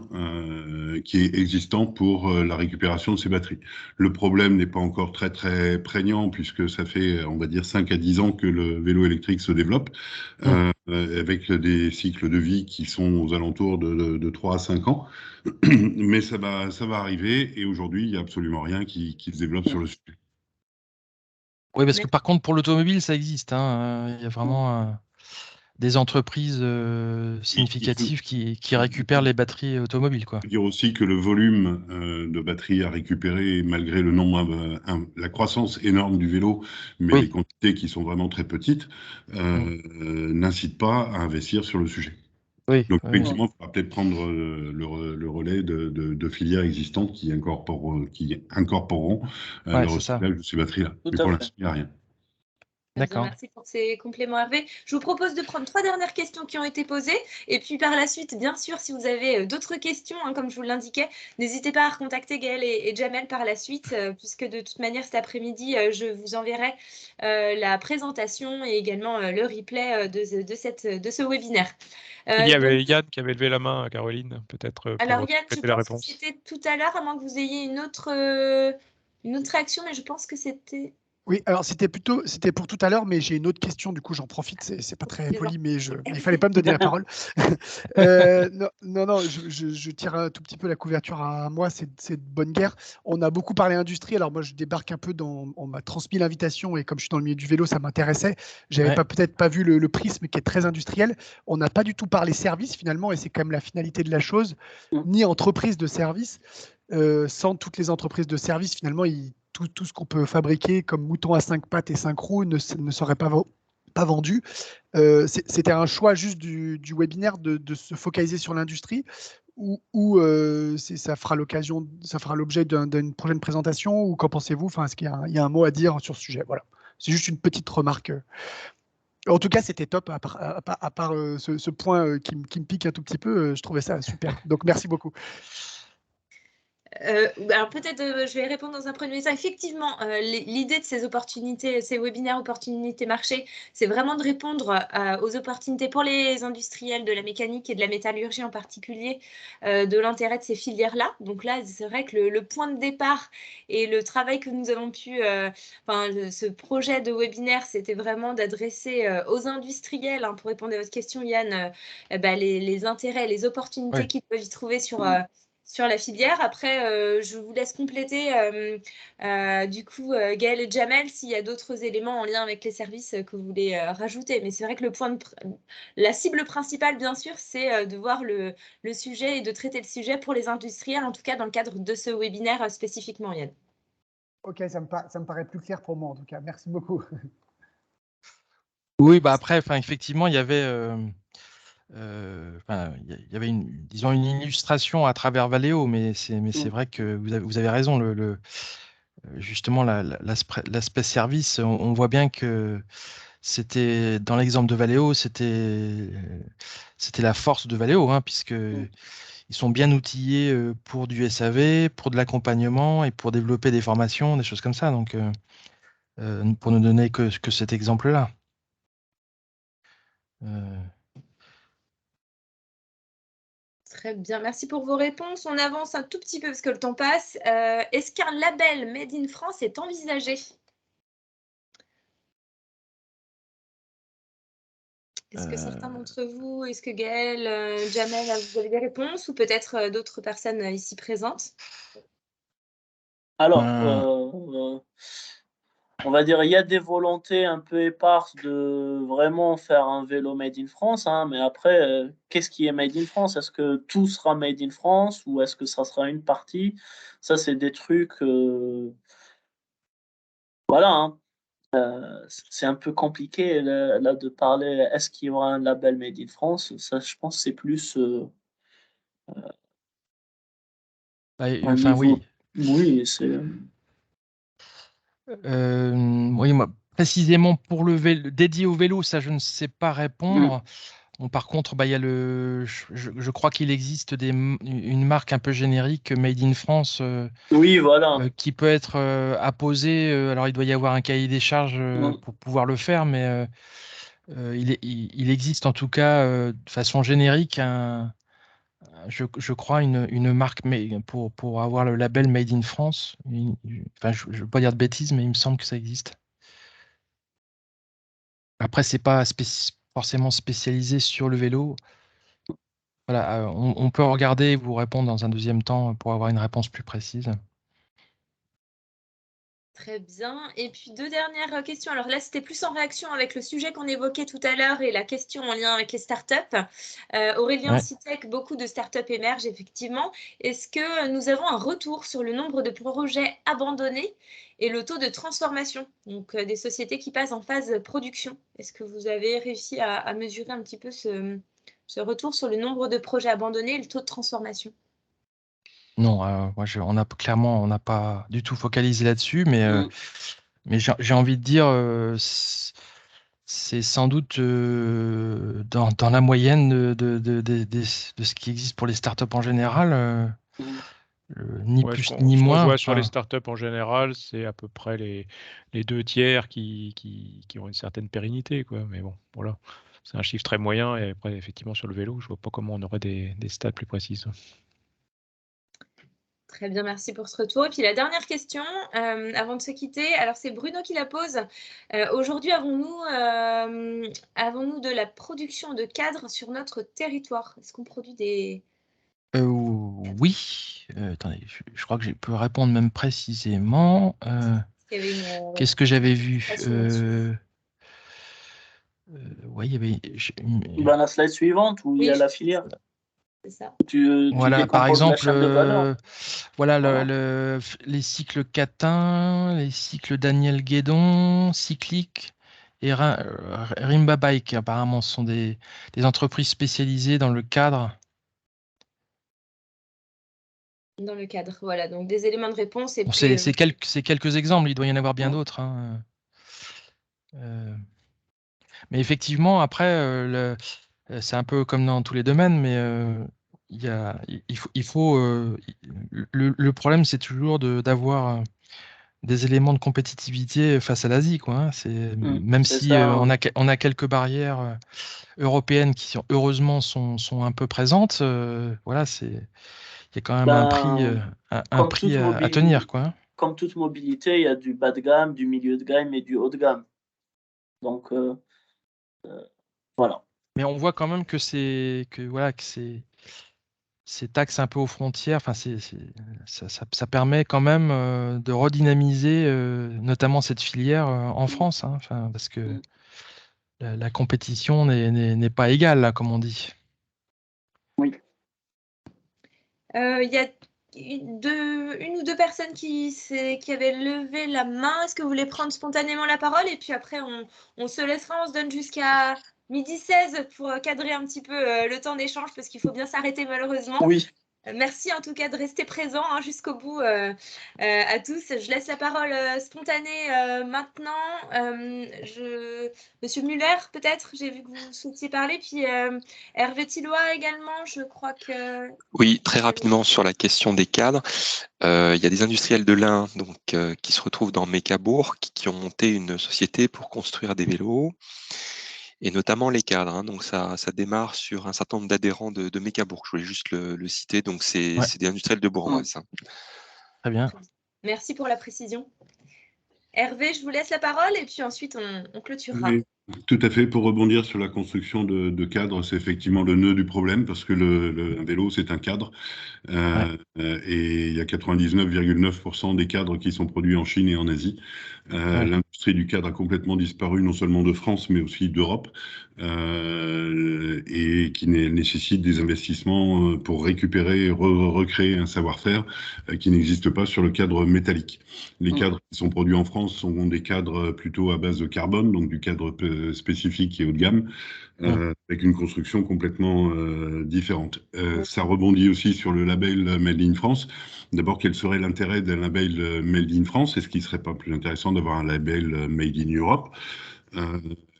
qui est existant pour la récupération de ces batteries. Le problème n'est pas encore très très prégnant puisque ça fait, on va dire, 5 à 10 ans que le vélo électrique se développe, avec des cycles de vie qui sont aux alentours de 3 à 5 ans. Mais ça va arriver et aujourd'hui, il n'y a absolument rien qui se développe sur le sujet. Oui, parce que par contre, pour l'automobile, ça existe. Il y a vraiment des entreprises significatives qui récupèrent les batteries automobiles, quoi. Je veux dire aussi que le volume de batteries à récupérer, malgré le nombre, la croissance énorme du vélo, mais les quantités qui sont vraiment très petites, n'incitent pas à investir sur le sujet. Oui, donc effectivement, il faudra peut-être prendre le relais de filières existantes qui incorporeront le recyclage de ces batteries-là. Mais pour l'instant, il n'y a rien. D'accord. Merci pour ces compléments, Hervé. Je vous propose de prendre 3 dernières questions qui ont été posées. Et puis par la suite, bien sûr, si vous avez d'autres questions, comme je vous l'indiquais, n'hésitez pas à recontacter Gaël et Jamel par la suite, puisque de toute manière, cet après-midi, je vous enverrai la présentation et également le replay de ce webinaire. Il y avait Yann qui avait levé la main, Caroline, peut-être. Alors Yann, je pense que c'était tout à l'heure, à moins que vous ayez une autre réaction, mais je pense que c'était... Oui, alors c'était pour tout à l'heure, mais j'ai une autre question, du coup j'en profite, c'est pas très poli, mais il fallait pas me donner la parole. Non, je tire un tout petit peu la couverture à moi, c'est de bonne guerre. On a beaucoup parlé industrie, alors moi je débarque un peu on m'a transmis l'invitation et comme je suis dans le milieu du vélo, ça m'intéressait. J'avais peut-être pas vu le prisme qui est très industriel. On n'a pas du tout parlé service finalement, et c'est quand même la finalité de la chose, ni entreprise de service. Sans toutes les entreprises de service, finalement, tout ce qu'on peut fabriquer comme mouton à 5 pattes et 5 roues ne serait pas vendu. C'était un choix juste du webinaire de se focaliser sur l'industrie ou ça fera l'objet d'une prochaine présentation, ou qu'en pensez-vous? Est-ce qu'il y a un mot à dire sur ce sujet? Voilà. C'est juste une petite remarque. En tout cas, c'était top, à part ce point qui me pique un tout petit peu, je trouvais ça super. Donc, merci beaucoup. Alors peut-être je vais répondre dans un premier temps. Effectivement, l'idée de ces opportunités, ces webinaires opportunités marché, c'est vraiment de répondre aux opportunités pour les industriels de la mécanique et de la métallurgie en particulier, de l'intérêt de ces filières-là. Donc là, c'est vrai que le point de départ et le travail que nous avons pu, ce projet de webinaire, c'était vraiment d'adresser aux industriels, pour répondre à votre question, Yann, les intérêts, les opportunités qu'ils peuvent y trouver sur la filière. Après, je vous laisse compléter, du coup, Gaël et Jamel, s'il y a d'autres éléments en lien avec les services que vous voulez rajouter. Mais c'est vrai que la cible principale, bien sûr, c'est de voir le sujet et de traiter le sujet pour les industriels, en tout cas dans le cadre de ce webinaire spécifiquement, Yann. Ok, ça me paraît plus clair pour moi, en tout cas. Merci beaucoup. Oui, après, effectivement, il y avait... il y avait disons une illustration à travers Valeo, mais c'est vrai que vous avez raison. Justement, l'aspect service, on voit bien que c'était dans l'exemple de Valeo, c'était la force de Valeo, puisque ils sont bien outillés pour du SAV, pour de l'accompagnement et pour développer des formations, des choses comme ça. Donc, pour ne donner que cet exemple-là. Très bien, merci pour vos réponses. On avance un tout petit peu parce que le temps passe. Est-ce qu'un label Made in France est envisagé? Est-ce que certains d'entre vous, est-ce que Gaël, Jamel, vous avez des réponses, ou peut-être d'autres personnes ici présentes? Alors, on va dire, il y a des volontés un peu éparses de vraiment faire un vélo made in France, hein, mais après, qu'est-ce qui est made in France? Est-ce que tout sera made in France ou est-ce que ça sera une partie? Ça, c'est des trucs, voilà, hein. C'est un peu compliqué là de parler. Est-ce qu'il y aura un label made in France? Ça, je pense, c'est plus Bah, un enfin, niveau. oui. Oui, c'est. Oui, moi, précisément pour le vélo, dédié au vélo, ça, je ne sais pas répondre. Bon, par contre, bah, il y a je crois qu'il existe une marque un peu générique made in France Oui, voilà. qui peut être apposée. Alors, il doit y avoir un cahier des charges pour pouvoir le faire, mais il existe en tout cas de façon générique je crois une marque pour avoir le label Made in France. Enfin, je ne veux pas dire de bêtises, mais il me semble que ça existe. Après, c'est pas forcément spécialisé sur le vélo. Voilà, on peut regarder et vous répondre dans un deuxième temps pour avoir une réponse plus précise. Très bien. Et puis, 2 dernières questions. Alors là, c'était plus en réaction avec le sujet qu'on évoquait tout à l'heure et la question en lien avec les startups. Aurélien Ouais. Citec, beaucoup de startups émergent effectivement. Est-ce que nous avons un retour sur le nombre de projets abandonnés et le taux de transformation, donc des sociétés qui passent en phase production? Est-ce que vous avez réussi à mesurer un petit peu ce retour sur le nombre de projets abandonnés et le taux de transformation? Non, moi, on n'a pas du tout focalisé là-dessus, mais j'ai envie de dire, c'est sans doute dans la moyenne de ce qui existe pour les startups en général, ni Ouais, plus ce ni qu'on moins. voit sur les Enfin, startups en général, c'est à peu près les 2 tiers qui ont une certaine pérennité, quoi. Mais bon, voilà. C'est un chiffre très moyen. Et après, effectivement, sur le vélo, je vois pas comment on aurait des stats plus précises. Très bien, merci pour ce retour. Et puis la dernière question, avant de se quitter, alors c'est Bruno qui la pose. Aujourd'hui, avons-nous de la production de cadres sur notre territoire? Est-ce qu'on produit des... oui. Attendez, je crois que je peux répondre même précisément. Il y avait une Qu'est-ce que j'avais vu? présentation là-dessus. Ouais, il y avait. Ben, la slide suivante où il y Oui, a la filière. c'est ça. Tu Voilà, par décomposes la exemple, chaîne de valeur. voilà Voilà. les cycles Catin, les cycles Daniel Guédon, Cyclic et Rimba Bike, apparemment, ce sont des entreprises spécialisées dans le cadre. Dans le cadre, voilà. Donc des éléments de réponse et Bon, puis... c'est quelques exemples, il doit y en avoir bien d'autres, hein. Mais effectivement, après, c'est un peu comme dans tous les domaines, mais il faut le problème, c'est toujours d'avoir des éléments de compétitivité face à l'Asie, quoi, hein. Même C'est si ça. Hein. on a quelques barrières européennes qui heureusement sont un peu présentes, voilà, il y a quand même un prix, Ben, un prix à tenir, quoi, hein. comme toute mobilité, il y a du bas de gamme, du milieu de gamme et du haut de gamme. Donc, voilà. Mais on voit quand même voilà, que ces taxes un peu aux frontières, enfin, ça permet quand même de redynamiser notamment cette filière en France, hein, enfin, parce que la compétition n'est pas égale, là, comme on dit. Oui. Il y a une ou deux personnes qui avaient levé la main. Est-ce que vous voulez prendre spontanément la parole? Et puis après, on se laissera, on se donne jusqu'à 12h16 pour cadrer un petit peu le temps d'échange parce qu'il faut bien s'arrêter malheureusement. Oui. Merci en tout cas de rester présent jusqu'au bout à tous. Je laisse la parole spontanée maintenant. Monsieur Muller, peut-être, j'ai vu que vous souhaitiez parler. Puis Hervé Tilloy également, je crois que... Oui, très rapidement sur la question des cadres. Il y a des industriels de l'Ain qui se retrouvent dans Mécabourg, qui ont monté une société pour construire des vélos, et notamment les cadres, hein. Donc ça démarre sur un certain nombre d'adhérents de Mécabourg. Je voulais juste le citer. Donc c'est des industriels de Bourgogne. Très bien. Merci pour la précision. Hervé, je vous laisse la parole et puis ensuite on clôturera. Oui. Tout à fait. Pour rebondir sur la construction de cadres, c'est effectivement le nœud du problème parce que un vélo, c'est un cadre. Et il y a 99,9% des cadres qui sont produits en Chine et en Asie. L'industrie du cadre a complètement disparu, non seulement de France, mais aussi d'Europe, et qui nécessite des investissements pour récupérer et recréer un savoir-faire qui n'existe pas sur le cadre métallique. Les cadres qui sont produits en France sont des cadres plutôt à base de carbone, donc du cadre spécifique et haut de gamme, avec une construction complètement différente. Ça rebondit aussi sur le label Made in France. D'abord, quel serait l'intérêt d'un label Made in France? Est-ce qu'il ne serait pas plus intéressant d'avoir un label Made in Europe?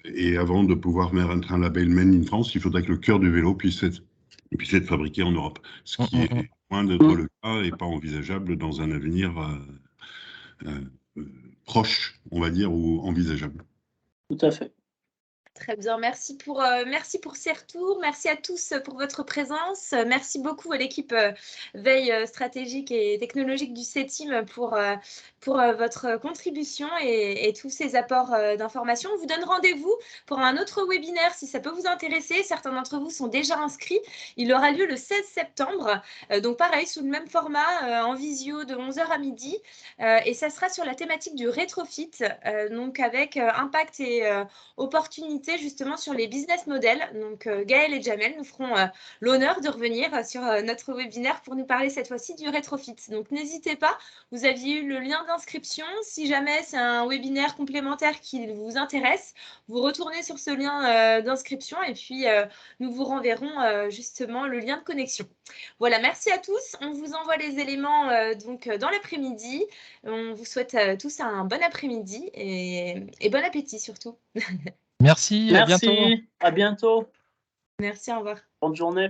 Et avant de pouvoir mettre un label Made in France, il faudrait que le cœur du vélo puisse être fabriqué en Europe, ce qui est loin d'être le cas et pas envisageable dans un avenir proche, on va dire, ou envisageable. Tout à fait. Très bien, merci pour ces retours. Merci à tous pour votre présence. Merci beaucoup à l'équipe veille stratégique et technologique du CETIM pour votre contribution et tous ces apports d'informations. On vous donne rendez-vous pour un autre webinaire si ça peut vous intéresser. Certains d'entre vous sont déjà inscrits. Il aura lieu le 16 septembre. Donc pareil, sous le même format, en visio de 11h à midi. Et ça sera sur la thématique du rétrofit, donc avec impact et opportunité justement sur les business models. Donc Gaël et Jamel nous feront l'honneur de revenir sur notre webinaire pour nous parler cette fois-ci du rétrofit. Donc n'hésitez pas, vous aviez eu le lien d'inscription. Si jamais c'est un webinaire complémentaire qui vous intéresse, vous retournez sur ce lien d'inscription et puis nous vous renverrons justement le lien de connexion. Voilà, merci à tous. On vous envoie les éléments donc dans l'après-midi. On vous souhaite tous un bon après-midi et bon appétit surtout. Merci, à bientôt. À bientôt. Merci, au revoir. Bonne journée.